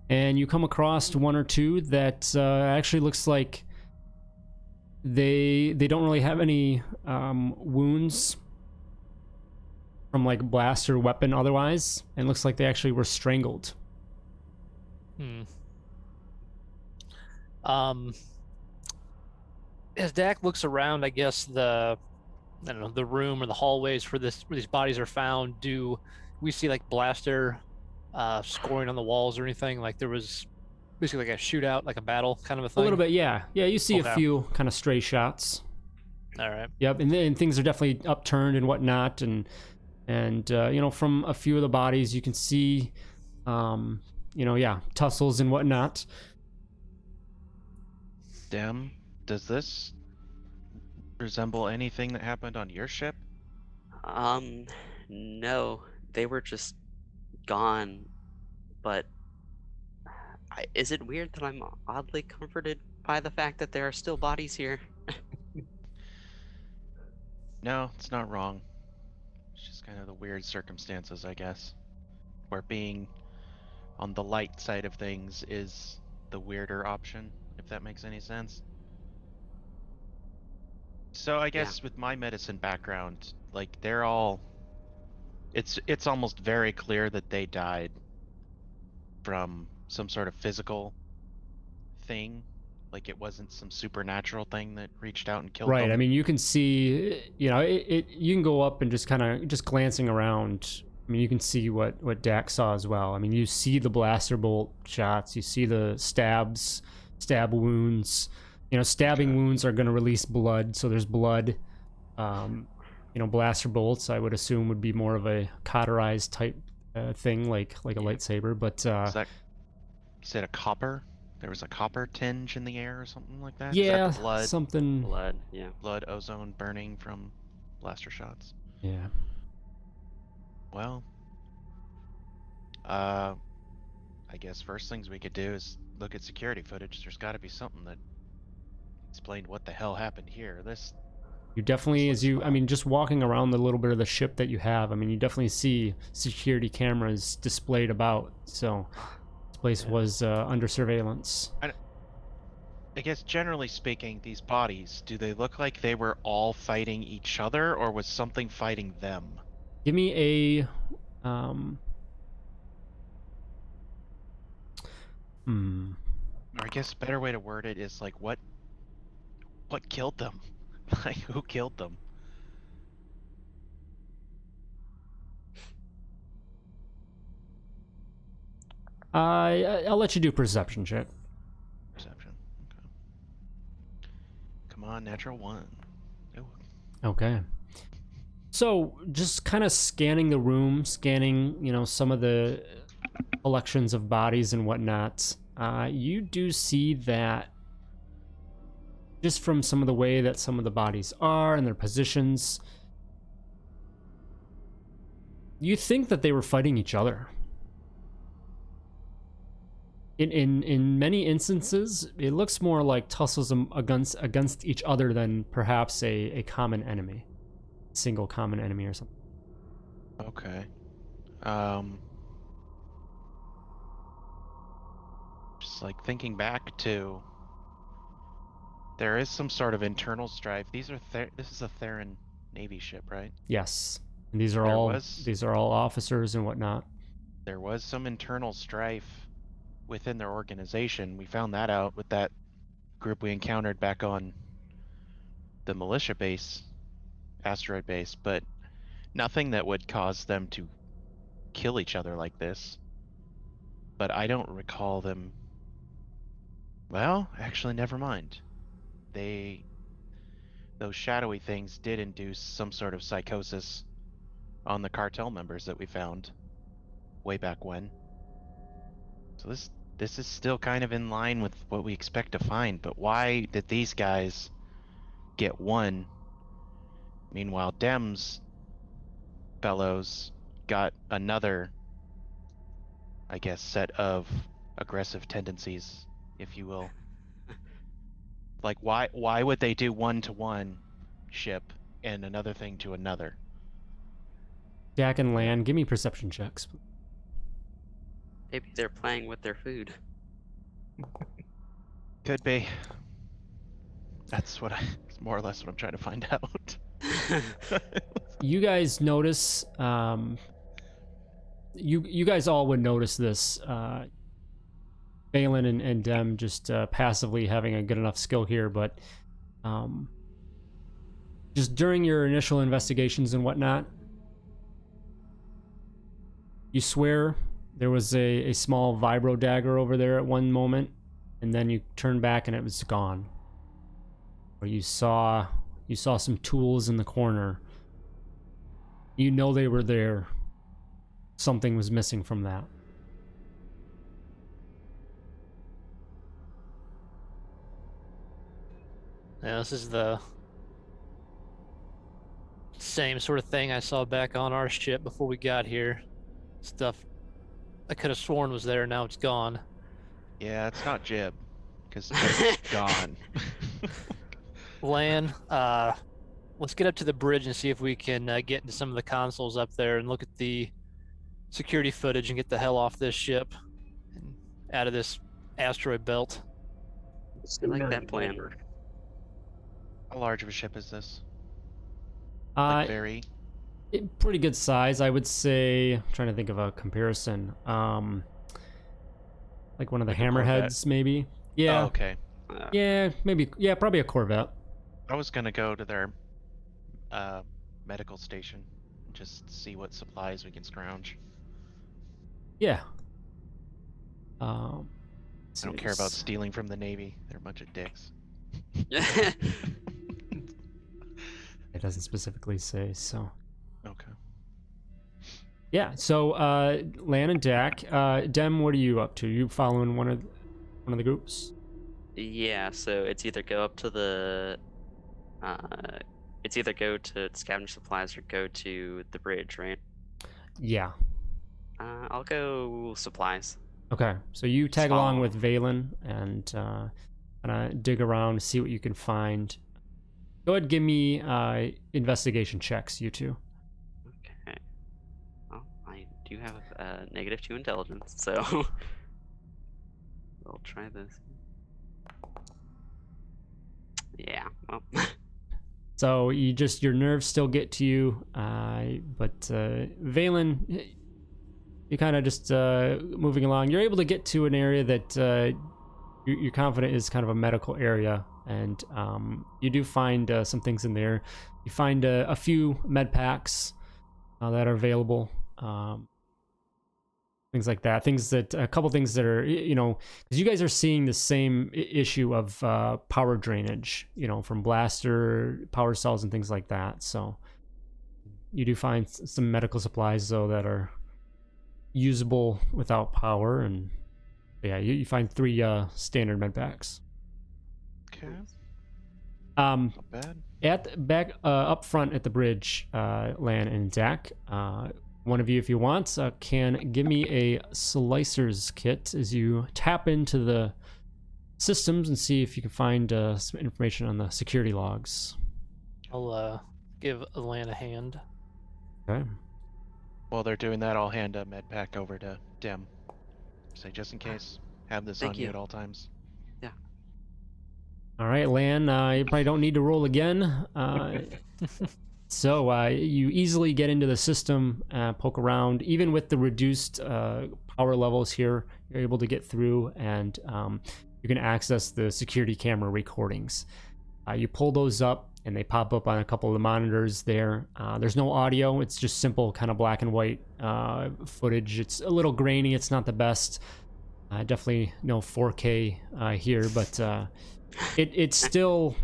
And you come across one or two that actually looks like they don't really have any wounds from like blast or weapon otherwise, and looks like they actually were strangled. As Dak looks around, I guess the room or the hallways where these bodies are found, do we see like blaster scoring on the walls or anything? Like there was basically like a shootout, like a battle kind of a thing? A little bit, yeah. Yeah, you see Okay. a few kind of stray shots. All right. Yep, and then things are definitely upturned and whatnot, and from a few of the bodies you can see, tussles and whatnot. Dem, does this resemble anything that happened on your ship? No, they were just gone, but is it weird that I'm oddly comforted by the fact that there are still bodies here? No, it's not wrong. It's just kind of the weird circumstances, I guess. Where being on the light side of things is the weirder option, if that makes any sense. So I guess with my medicine background, like they're all, it's almost very clear that they died from some sort of physical thing. Like it wasn't some supernatural thing that reached out and killed them. Right. I mean, you can see, you can go up and just kind of glancing around. I mean, you can see what Dak saw as well. I mean, you see the blaster bolt shots, you see the stab wounds. Stabbing wounds are going to release blood, so there's blood. Blaster bolts, I would assume, would be more of a cauterized type thing, like a lightsaber. But Is that, you said a copper? There was a copper tinge in the air or something like that? yeah, Is that the blood, something. Blood, yeah. blood ozone burning from blaster shots. Yeah. Well, I guess first things we could do is look at security footage. There's got to be something that explained what the hell happened here. You definitely, just walking around the little bit of the ship that you have, I mean, you definitely see security cameras displayed about. So this place was under surveillance. I guess generally speaking, these bodies, do they look like they were all fighting each other, or was something fighting them? Give me a Or I guess a better way to word it is like what killed them? Like who killed them? I'll let you do perception check. Perception. Okay. Come on, natural one. Ooh. Okay. So just kind of scanning the room, scanning, some of the collections of bodies and whatnot. you do see that just from some of the way that some of the bodies are and their positions, you think that they were fighting each other. In many instances, it looks more like tussles against each other than perhaps a common enemy, single common enemy or something. Okay. Just like thinking back to, there is some sort of internal strife. This is a Theron Navy ship, right? Yes, and these are There all was- officers and whatnot. There was some internal strife within their organization. We found that out with that group we encountered back on the militia base, asteroid base, but nothing that would cause them to kill each other like this. But I don't recall them. Well, actually, never mind. Those shadowy things did induce some sort of psychosis on the cartel members that we found way back when. So this is still kind of in line with what we expect to find, but why did these guys get one? Meanwhile, Dem's fellows got another, I guess, set of aggressive tendencies, if you will. Like, why would they do one to one ship and another thing to another? Jack and Lan, give me perception checks. Maybe they're playing with their food. Could be. That's more or less what I'm trying to find out. You guys notice, you guys all would notice this. Balin and Dem just passively having a good enough skill here, but just during your initial investigations and whatnot, you swear there was a small vibro dagger over there at one moment, and then you turn back and it was gone. Or you saw some tools in the corner. You know they were there. Something was missing from that. Yeah, this is the same sort of thing I saw back on our ship before we got here. Stuff I could have sworn was there, now it's gone. Yeah, it's not Jib, because Jib's gone. Lan, let's get up to the bridge and see if we can get into some of the consoles up there and look at the security footage and get the hell off this ship and out of this asteroid belt. I like that plan. How large of a ship is this? Uh, Like very. Pretty good size, I would say. I'm trying to think of a comparison. Like one of the Like a Corvette? hammerheads, maybe. Yeah. Oh, okay. Yeah, maybe. Yeah, probably a Corvette. I was gonna go to their medical station and just see what supplies we can scrounge. Yeah. I don't care about stealing from the Navy. They're a bunch of dicks. It doesn't specifically say, so. Okay. Yeah, so Lan and Dak, Dem, what are you up to? You following one of the groups? Yeah, so it's either go up to the it's either go to scavenger supplies or go to the bridge, right? Yeah. I'll go supplies. Okay, so you tag along Follow. with Valen and kind of dig around, see what you can find. Go ahead, give me investigation checks, you two. Okay. Well, I do have -2 intelligence, so we'll try this. Yeah, well. So your nerves still get to you, but Valen, you kind of just moving along. You're able to get to an area that you're confident is kind of a medical area, and you do find some things in there. You find a few med packs that are available, things like that. A couple things that are, because you guys are seeing the same issue of power drainage, from blaster power cells and things like that. So you do find some medical supplies though that are usable without power, and Yeah, you find 3 standard med packs. Okay, Um, not bad. back up front at the bridge, Lan and Dak, one of you, if you want, can give me a slicer's kit as you tap into the systems and see if you can find some information on the security logs. I'll give Alan a hand. Okay. While they're doing that, I'll hand a med pack over to Dim. Say, just in case, have this Thank on you you. at all times. All right, Lan, you probably don't need to roll again. So you easily get into the system, poke around. Even with the reduced power levels here, you're able to get through, and you can access the security camera recordings. You pull those up, and they pop up on a couple of the monitors there. There's no audio. It's just simple kind of black and white footage. It's a little grainy. It's not the best. Definitely no 4K here, but it's still,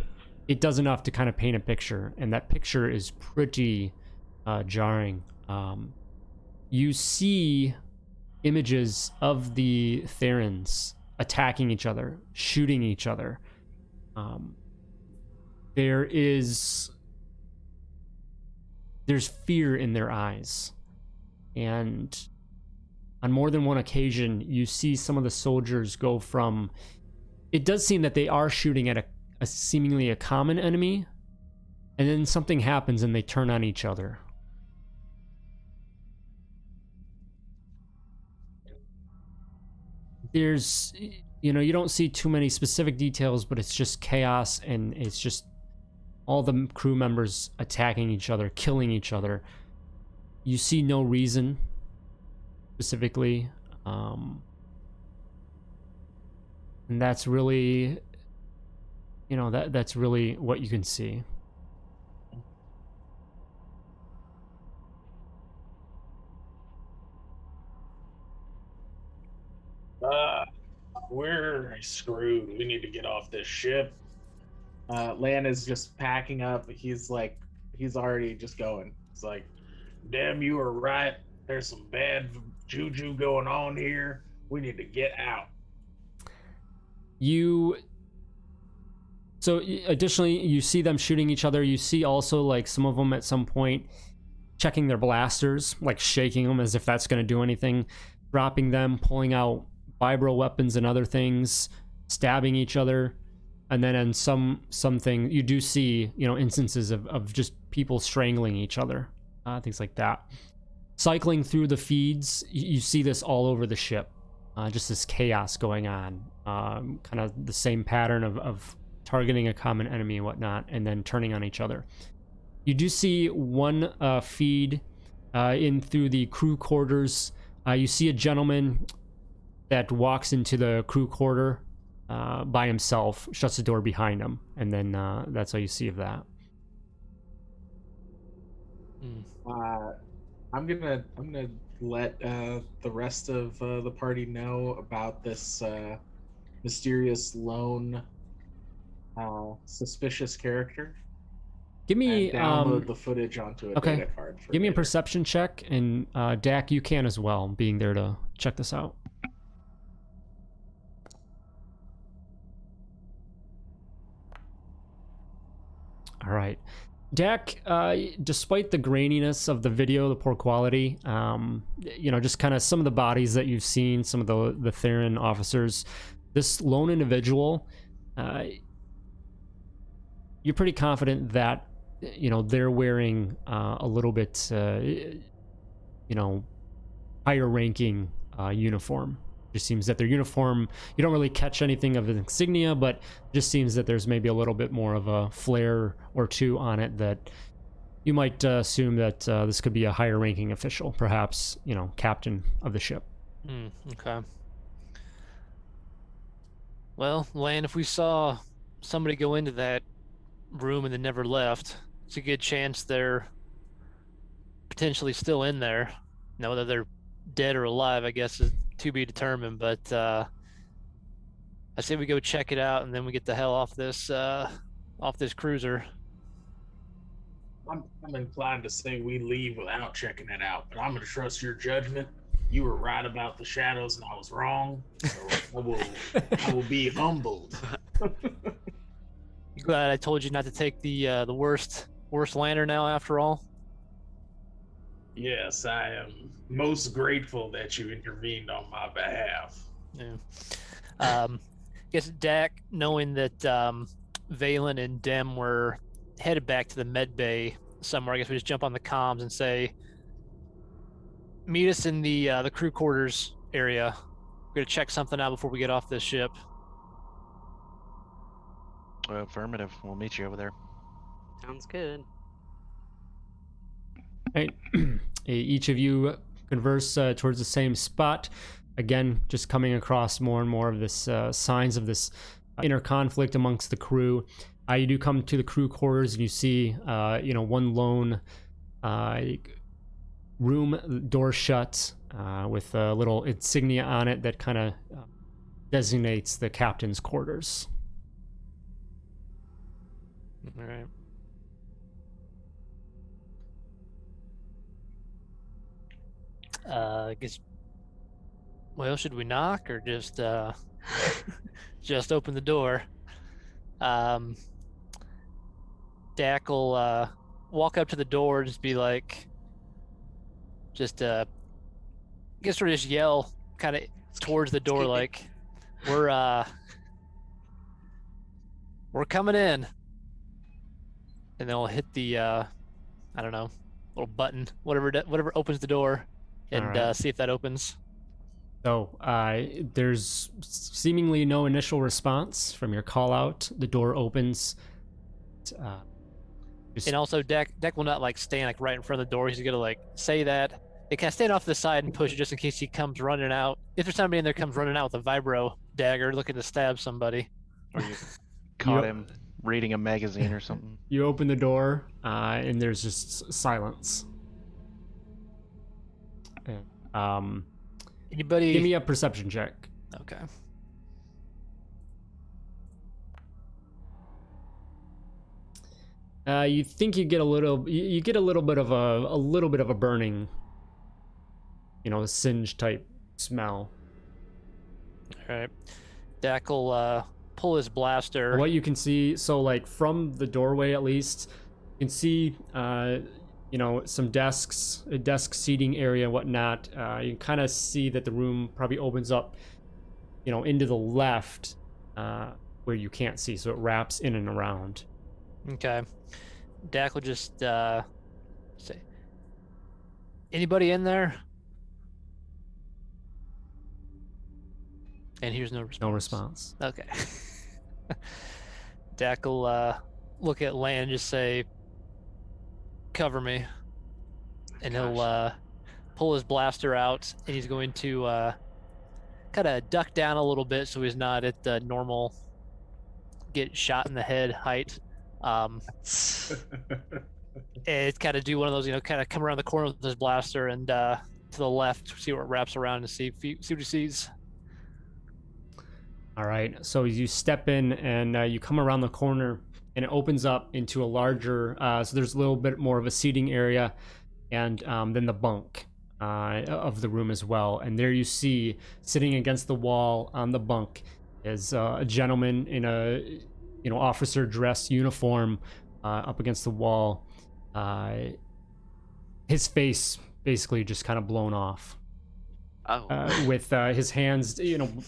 it does enough to kind of paint a picture, and that picture is pretty jarring. You see images of the Therans attacking each other, shooting each other. There's fear in their eyes, and on more than one occasion you see some of the soldiers go from, it does seem that they are shooting at a seemingly a common enemy, and then something happens and they turn on each other. There's, you don't see too many specific details, but it's just chaos, and it's just all the crew members attacking each other, killing each other. You see no reason specifically, and that's really, that's really what you can see. We're screwed. We need to get off this ship. Lan is just packing up. He's already just going. It's like, Damn, you are right. There's some bad juju going on here. We need to get out. So additionally, you see them shooting each other. You see also like some of them at some point checking their blasters, like shaking them as if that's going to do anything, dropping them, pulling out vibro weapons and other things, stabbing each other. And then in something you do see, instances of just people strangling each other, things like that. Cycling through the feeds, you see this all over the ship, just this chaos going on, kind of the same pattern of targeting a common enemy and whatnot, and then turning on each other. You do see one feed in through the crew quarters. You see a gentleman that walks into the crew quarter by himself, shuts the door behind him, and then that's all you see of that. I'm gonna let the rest of the party know about this mysterious lone suspicious character. Give me and download the footage onto a data card. Give me a later. perception check, and Dak, you can as well, being there to check this out. All right, Dak, despite the graininess of the video, the poor quality, just kind of some of the bodies that you've seen, some of the Theran officers, this lone individual, you're pretty confident that they're wearing a little bit higher ranking uniform. Just seems that their uniform, you don't really catch anything of the insignia, but it just seems that there's maybe a little bit more of a flare or two on it that you might assume that this could be a higher ranking official, perhaps captain of the ship. Okay. Well, Lan, if we saw somebody go into that room and then never left, it's a good chance they're potentially still in there. Now, whether they're dead or alive, I guess, is to be determined. But I say we go check it out, and then we get the hell off this cruiser. I'm inclined to say we leave without checking it out, but I'm going to trust your judgment. you were right about the shadows and I was wrong. So I will be humbled. You glad I told you not to take the worst lantern now after all? Yes, I am most grateful that you intervened on my behalf. Yeah. Guess Dak, knowing that Valen and Dem were headed back to the med bay somewhere, I guess we just jump on the comms and say, meet us in the crew quarters area. We're gonna check something out before we get off this ship. Affirmative. We'll meet you over there. Sounds good. Right. Each of you converse towards the same spot. Again, just coming across more and more of this signs of this inner conflict amongst the crew. You do come to the crew quarters and you see, one lone room, door shut, with a little insignia on it that kind of designates the captain's quarters. All right. I guess. Well, should we knock or just just open the door? Dak will walk up to the door and just be like, I guess sort of just yell kind of towards the door, like, we're coming in, and then we'll hit the I don't know, little button, whatever opens the door, and Alright. see if that opens. So there's seemingly no initial response from your call out. The door opens. And also, Dak will not like stand like right in front of the door. He's gonna like say that. They kind of stand off to the side and push it just in case he comes running out. If there's somebody in there comes running out with a vibro dagger looking to stab somebody. Or you caught him reading a magazine or something. You open the door, and there's just silence. Anybody? Give me a perception check. Okay. You think you get a little, you get a little bit of a burning, singe type smell. All right. Dak will pull his blaster. What you can see, so like from the doorway at least, you can see, some desks, a desk seating area and whatnot. You can kind of see that the room probably opens up, into the left, where you can't see, so it wraps in and around. Okay. Dak will just say, anybody in there? And here's no response. No response. Okay. Dak will look at Lan and just say, cover me. And he'll pull his blaster out, and he's going to kind of duck down a little bit so he's not at the normal get shot in the head height. And kind of do one of those, kind of come around the corner with his blaster and to the left, see where it wraps around and see what he sees. All right, so you step in and you come around the corner, and it opens up into a larger, so there's a little bit more of a seating area, and then the bunk of the room as well. And there you see, sitting against the wall on the bunk, is a gentleman in a officer dress uniform, up against the wall. His face basically just kind of blown off. With his hands,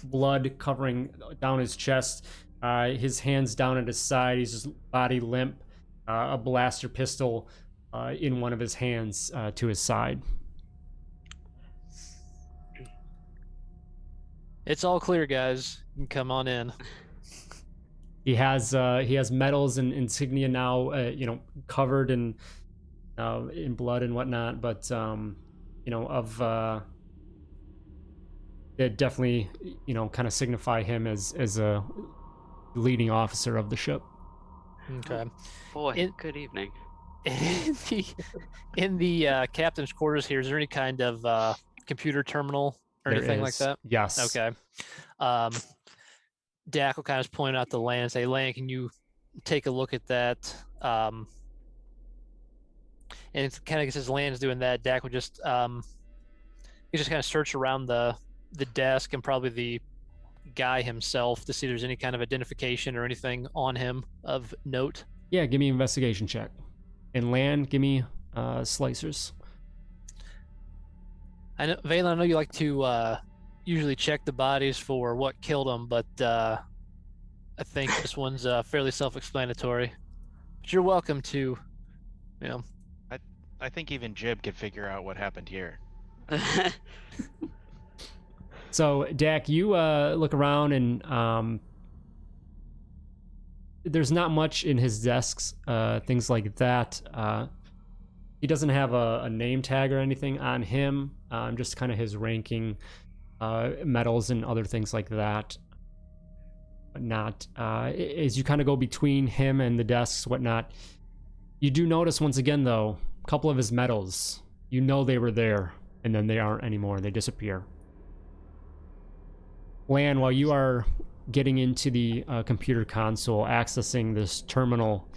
blood covering down his chest, his hands down at his side. He's just body limp, a blaster pistol in one of his hands to his side. It's all clear, guys. You can come on in. He has medals and insignia now, covered in blood and whatnot, but it definitely kind of signify him as a leading officer of the ship. Okay. Boy, good evening. In the captain's quarters here, is there any kind of computer terminal or There anything like is. that? Yes. Okay. Dak will kind of point out to Lan and say, Lan, can you take a look at that? And it's kind of as Lan's doing that, Dak would just You just kind of search around the desk and probably the guy himself to see if there's any kind of identification or anything on him of note. Yeah, give me an investigation check. And Lan, give me slicers. I know, Valen, I know you like to usually check the bodies for what killed them, but I think this one's fairly self-explanatory. But you're welcome to, you know. I think even Jib could figure out what happened here. So, Dak, you look around and there's not much in his desks, things like that. He doesn't have a name tag or anything on him, just kind of his ranking, medals and other things like that. But not, as you kind of go between him and the desks, whatnot, you do notice once again, though, a couple of his medals. You know they were there, and then they aren't anymore. They disappear. Lan, while you are getting into the computer console, accessing this terminal,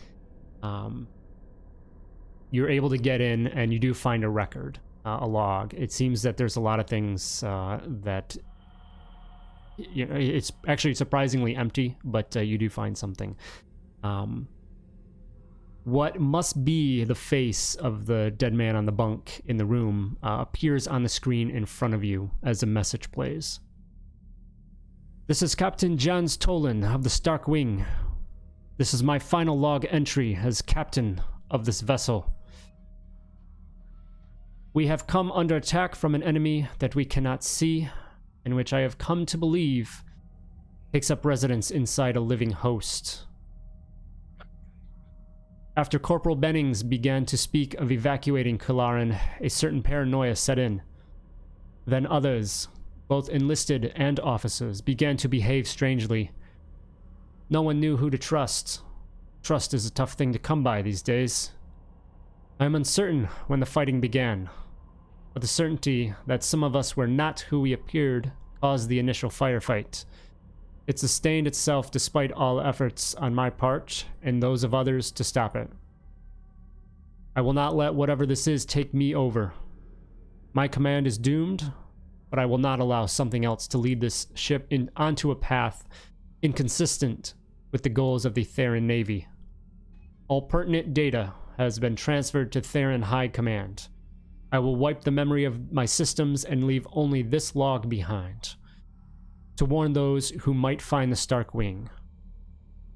you're able to get in, and you do find a record, a log. It seems that there's a lot of things that, you know, it's actually surprisingly empty, but you do find something. What must be the face of the dead man on the bunk in the room appears on the screen in front of you as a message plays. This is Captain Jans Tolan of the Stark Wing. This is my final log entry as captain of this vessel. We have come under attack from an enemy that we cannot see, and which I have come to believe takes up residence inside a living host. After Corporal Bennings began to speak of evacuating Kularin, a certain paranoia set in. Then others, both enlisted and officers, began to behave strangely. No one knew who to trust. Trust is a tough thing to come by these days. I am uncertain when the fighting began, but the certainty that some of us were not who we appeared caused the initial firefight. It sustained itself despite all efforts on my part and those of others to stop it. I will not let whatever this is take me over. My command is doomed, but I will not allow something else to lead this ship onto a path inconsistent with the goals of the Theran Navy. All pertinent data has been transferred to Theran High Command. I will wipe the memory of my systems and leave only this log behind, to warn those who might find the Stark Wing.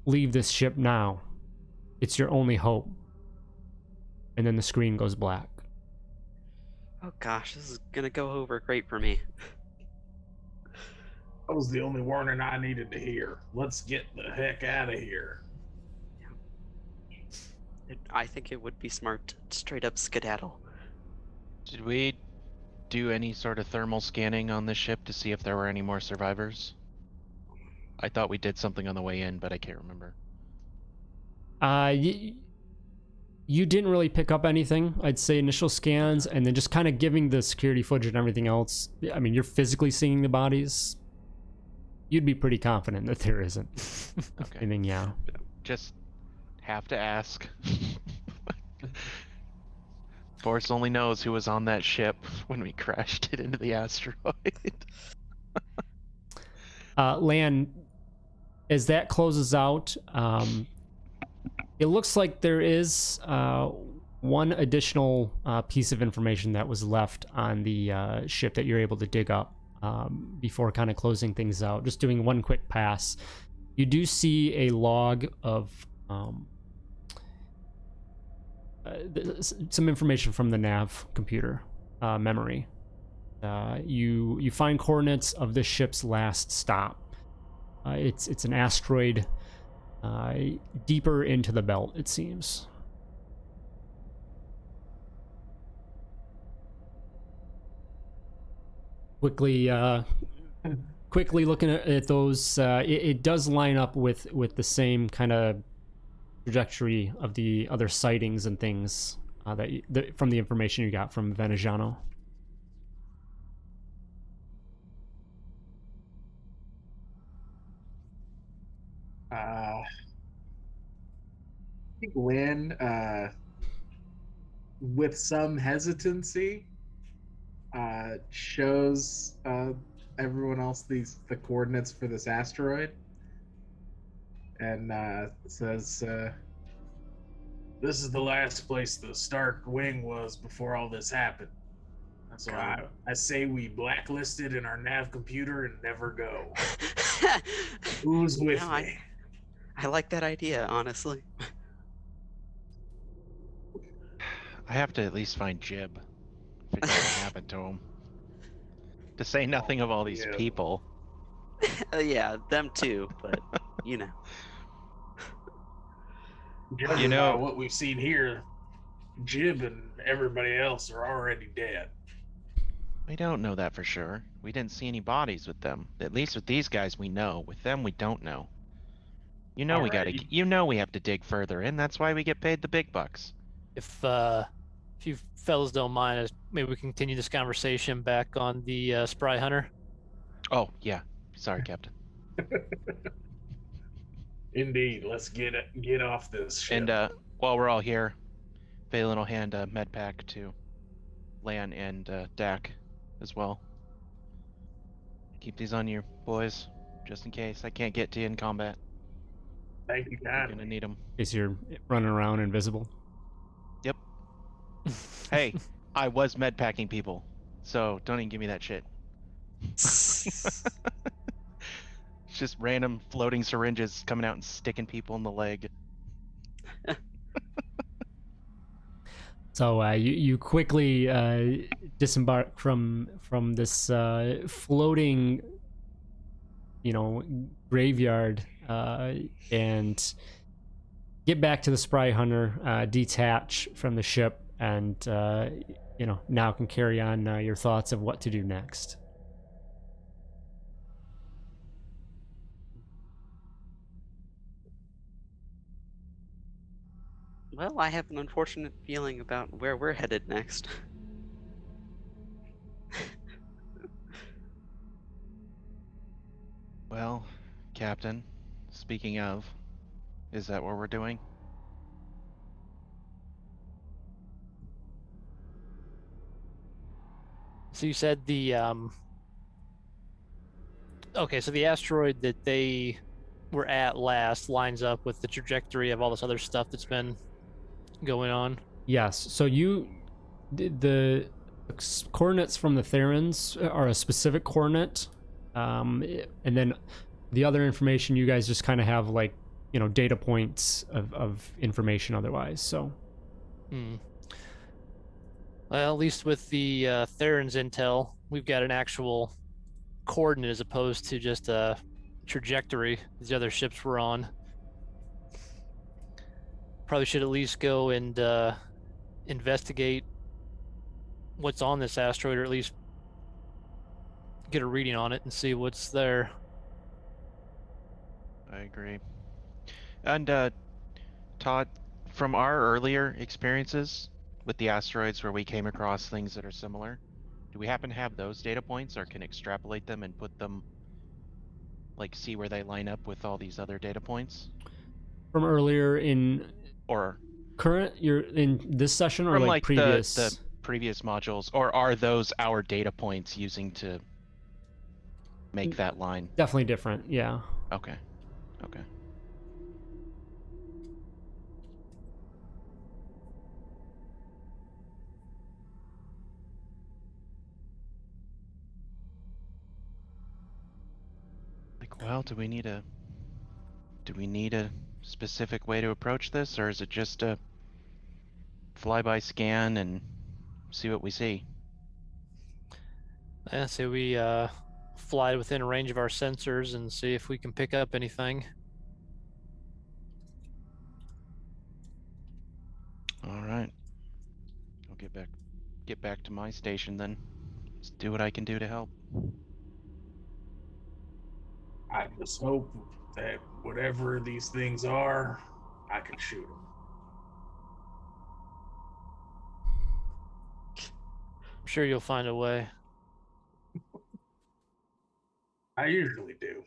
Leave this ship now. It's your only hope. And then the screen goes black. Oh gosh, this is gonna go over great for me. That was the only warning I needed to hear. Let's get the heck out of here. I think it would be smart to straight up skedaddle. Did we do any sort of thermal scanning on this ship to see if there were any more survivors? I thought we did something on the way in, but I can't remember. You didn't really pick up anything. I'd say initial scans, and then just kind of giving the security footage and everything else. I mean, you're physically seeing the bodies. You'd be pretty confident that there isn't Okay. anything, yeah. Just have to ask. Force only knows who was on that ship when we crashed it into the asteroid. Lan, as that closes out, it looks like there is one additional piece of information that was left on the ship that you're able to dig up before kind of closing things out. Just doing one quick pass. You do see a log of some information from the nav computer memory. You find coordinates of this ship's last stop. It's an asteroid deeper into the belt, it seems. Quickly looking at those, it does line up with the same kind of trajectory of the other sightings and things from the information you got from Veneziano. I think Lynn, with some hesitancy, shows everyone else the coordinates for this asteroid, and says, This is the last place the Stark Wing was before all this happened. So I say we blacklist it in our nav computer and never go. Who's with No, me? I like that idea, honestly. I have to at least find Jib. Figure out what happened to him. To say nothing of all these Yeah. people. Yeah, them too, but you know. Judging know- by what we've seen here, Jib and everybody else are already dead. We don't know that for sure. We didn't see any bodies with them. At least with these guys we know. With them we don't know. You know Alright. you know we have to dig further in. That's why we get paid the big bucks. If you fellas don't mind, maybe we continue this conversation back on the Spry Hunter. Oh, yeah. Sorry, Captain. Indeed, let's get off this ship. And while we're all here, Valen will hand a med pack to Lan and Dak as well. Keep these on you, boys, just in case I can't get to you in combat. Thank you You're kindly. gonna need them. In case you're running around invisible. Yep. Hey, I was med packing people, so don't even give me that shit. It's just random floating syringes coming out and sticking people in the leg. So you quickly disembark from this floating, graveyard, and get back to the Spry Hunter, detach from the ship, and now can carry on your thoughts of what to do next. Well, I have an unfortunate feeling about where we're headed next. Well, Captain, speaking of, is that what we're doing? So you said the okay, so the asteroid that they were at last lines up with the trajectory of all this other stuff that's been going on. Yes. So the coordinates from the Therans are a specific coordinate, and then the other information you guys just kind of have data points of information otherwise. So. Well, at least with the Theron's intel, we've got an actual coordinate as opposed to just a trajectory these other ships were on. Probably should at least go and investigate what's on this asteroid, or at least get a reading on it and see what's there. I agree. And Todd, from our earlier experiences with the asteroids where we came across things that are similar, do we happen to have those data points or can extrapolate them and put them, see where they line up with all these other data points? From earlier in Or current, you're in this session, or from previous? the previous modules, or are those our data points using to make that line? Definitely different, yeah. Okay. Well, do we need a specific way to approach this, or is it just a flyby scan and see what we see? Yeah, so we fly within range of our sensors and see if we can pick up anything. All right. I'll get back to my station then. Just do what I can do to help. I just hope that whatever these things are, I can shoot them. I'm sure you'll find a way. I usually do.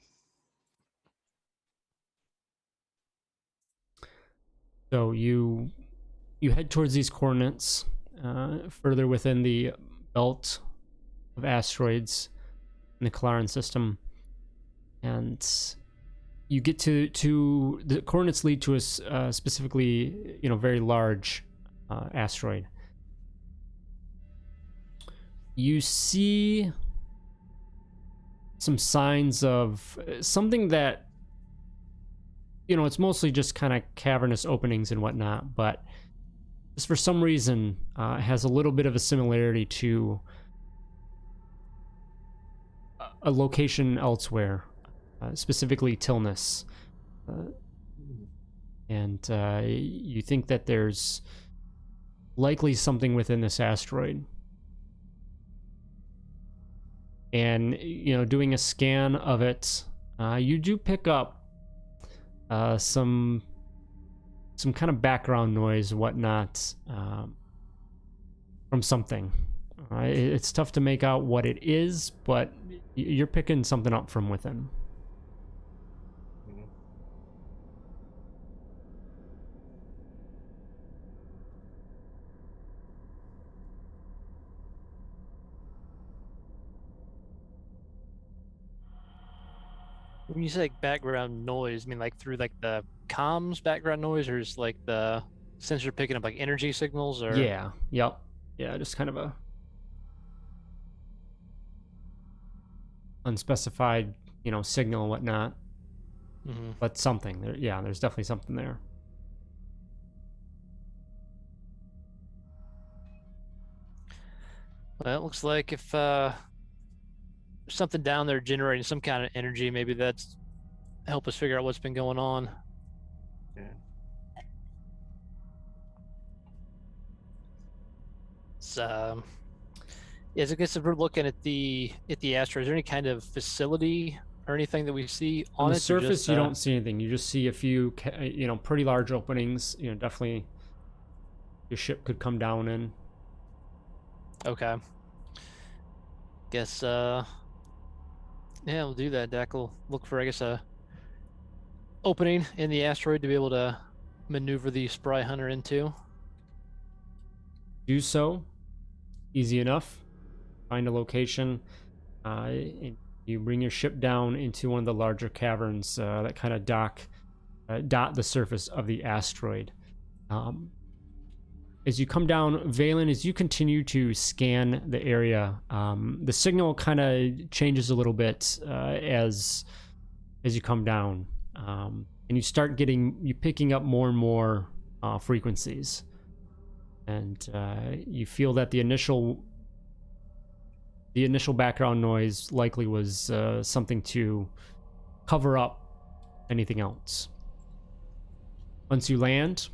So you head towards these coordinates, further within the belt of asteroids in the Kalaran system, and you get to the coordinates lead to a specifically, very large asteroid. You see some signs of something that, it's mostly just kind of cavernous openings and whatnot, but just for some reason has a little bit of a similarity to a location elsewhere, specifically Tilnus. And you think that there's likely something within this asteroid. And, doing a scan of it, you do pick up some kind of background noise, whatnot, from something. It's tough to make out what it is, but you're picking something up from within. When you say like background noise, I mean like through like the comms background noise, or is like the sensor picking up like energy signals, or? Yeah. Yep. Yeah. Just kind of a unspecified, signal and whatnot. Mm-hmm. But something there. Yeah. There's definitely something there. Well, it looks like if there's something down there generating some kind of energy, maybe that's help us figure out what's been going on. Yeah. So, yeah, I guess if we're looking at the asteroid, is there any kind of facility or anything that we see on On the it? Or surface, just, you don't see anything. You just see a few, pretty large openings. Definitely your ship could come down in. Okay. Guess, yeah, we'll do that, Dak. We'll look for, I guess, a opening in the asteroid to be able to maneuver the Spry Hunter into. Do so. Easy enough. Find a location. And you bring your ship down into one of the larger caverns that kind of dot the surface of the asteroid. As you come down, Valen, as you continue to scan the area, the signal kind of changes a little bit as you come down, and you start picking up more and more frequencies, and you feel that the initial background noise likely was something to cover up anything else. Once you land,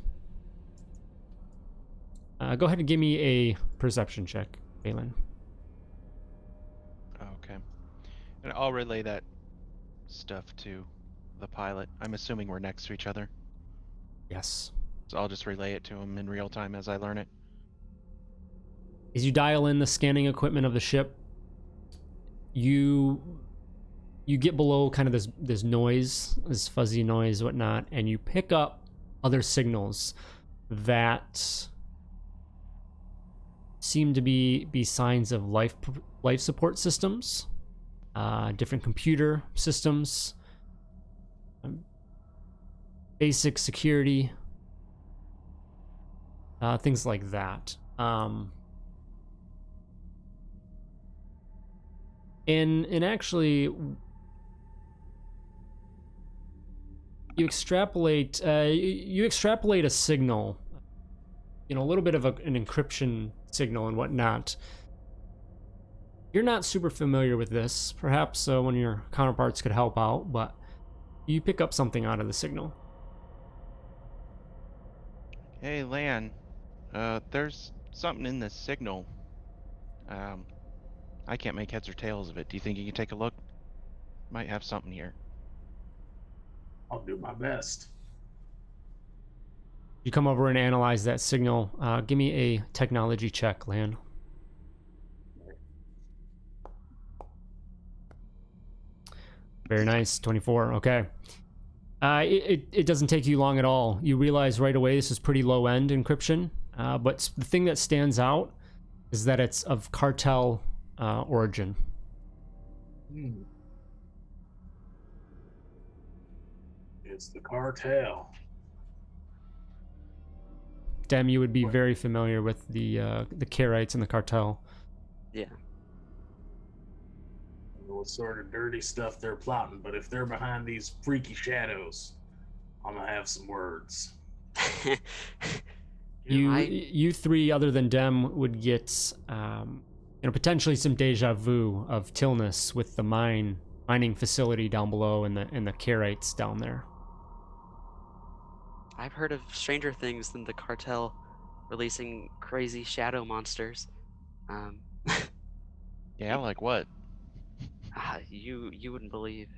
go ahead and give me a perception check, Valen. Okay. And I'll relay that stuff to the pilot. I'm assuming we're next to each other. Yes. So I'll just relay it to him in real time as I learn it. As you dial in the scanning equipment of the ship, you get below kind of this noise, this fuzzy noise, whatnot, and you pick up other signals that seem to be signs of life support systems, different computer systems, basic security, things like that. And actually, you extrapolate a signal, a little bit of an encryption signal and whatnot. You're not super familiar with this. Perhaps one of your counterparts could help out, but you pick up something out of the signal. Hey, Lan, there's something in this signal. I can't make heads or tails of it. Do you think you can take a look? Might have something here. I'll do my best. You come over and analyze that signal. Give me a technology check, Lan. Very nice, 24. Okay. It doesn't take you long at all. You realize right away this is pretty low end encryption, but the thing that stands out is that it's of cartel origin. Hmm. It's the cartel. Dem, you would be What? very familiar with the Karaites and the cartel. Yeah. I don't know what sort of dirty stuff they're plotting, but if they're behind these freaky shadows, I'm gonna have some words. You three, other than Dem, would get potentially some deja vu of Tilness with the mining facility down below and the Karaites down there. I've heard of stranger things than the cartel releasing crazy shadow monsters. Um, Yeah, like what? you wouldn't believe.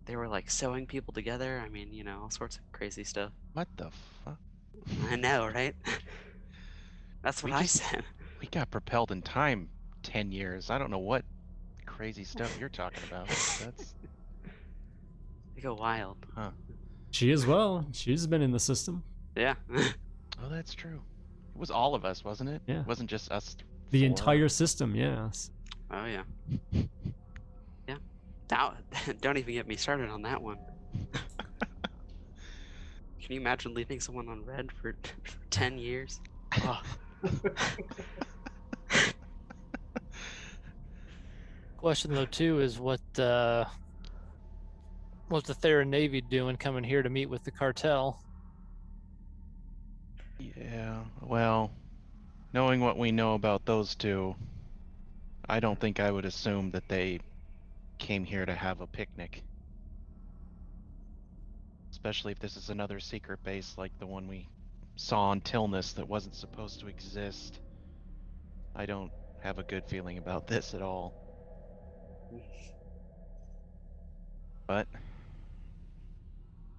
They were like sewing people together. I mean, all sorts of crazy stuff. What the fuck? I know, right? That's what I said. We got propelled in time 10 years. I don't know what crazy stuff you're talking about. That's They go wild. huh. She as well. She's been in the system. Yeah. Oh, that's true. It was all of us, wasn't it? Yeah. It wasn't just us. The four. entire system, yes. Oh yeah. Yeah. Now, don't even get me started on that one. Can you imagine leaving someone on red for 10 years? Oh. Question though too is what's the Theron Navy doing coming here to meet with the cartel? Yeah, well, knowing what we know about those two, I don't think I would assume that they came here to have a picnic. Especially if this is another secret base like the one we saw on Tilness that wasn't supposed to exist. I don't have a good feeling about this at all. But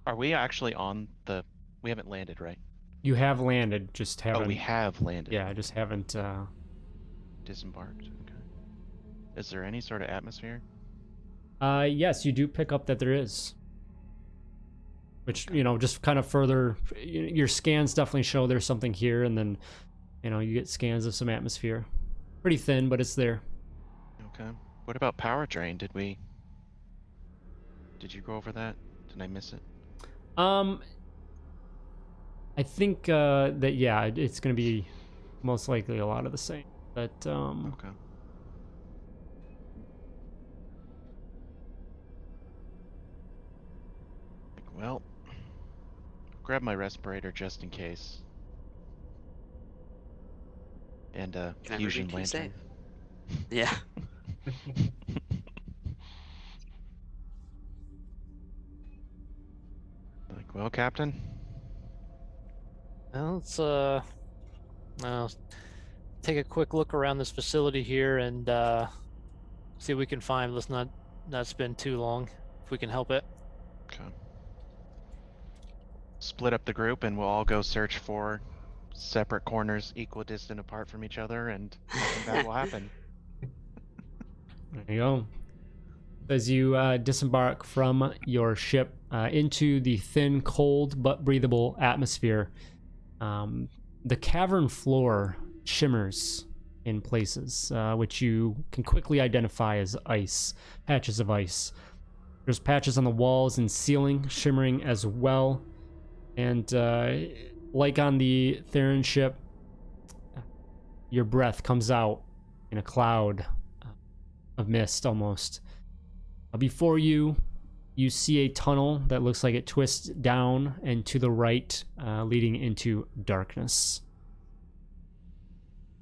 are we actually on the... We haven't landed, right? You have landed, just haven't. Oh, we have landed. Yeah, just haven't. Disembarked. Okay. Is there any sort of atmosphere? Yes, you do pick up that there is. Which, just kind of further, your scans definitely show there's something here, and then, you get scans of some atmosphere. Pretty thin, but it's there. Okay. What about power drain? Did you go over that? Did I miss it? I think that, yeah, it's going to be most likely a lot of the same. But, Okay. Well, grab my respirator just in case. And a Can never fusion be too lantern. safe. Yeah. Like, well, Captain? Well, let's take a quick look around this facility here and see what we can find. Let's not spend too long if we can help it. Okay. Split up the group and we'll all go search for separate corners equidistant apart from each other, and nothing bad will happen. There you go. As you disembark from your ship into the thin, cold, but breathable atmosphere, the cavern floor shimmers in places, which you can quickly identify as ice, patches of ice. There's patches on the walls and ceiling shimmering as well. And like on the Theron ship, your breath comes out in a cloud of mist almost. Before you see a tunnel that looks like it twists down and to the right, leading into darkness.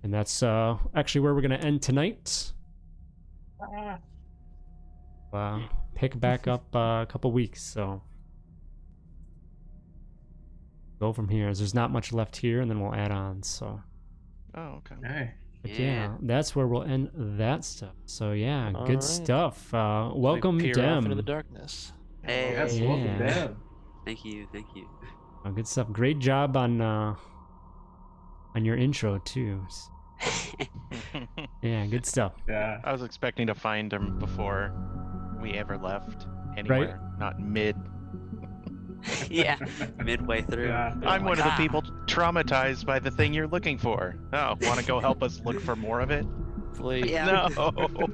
And that's actually where we're going to end tonight. Pick back up a couple weeks, so go from here, as there's not much left here, and then we'll add on. So Oh, okay. Hey. but yeah, that's where we'll end that stuff. So yeah, All good right. stuff. We Welcome, peer off into the Dem. darkness. Hey. Yes, welcome, Yeah. Dan. Thank you. Oh, good stuff. Great job on your intro too. Yeah, good stuff. Yeah. I was expecting to find him before we ever left anywhere, not mid. Yeah. Midway through. Yeah. I'm one of the "Ah." people traumatized by the thing you're looking for. Oh, want to go help us look for more of it? Hopefully. Yeah. No.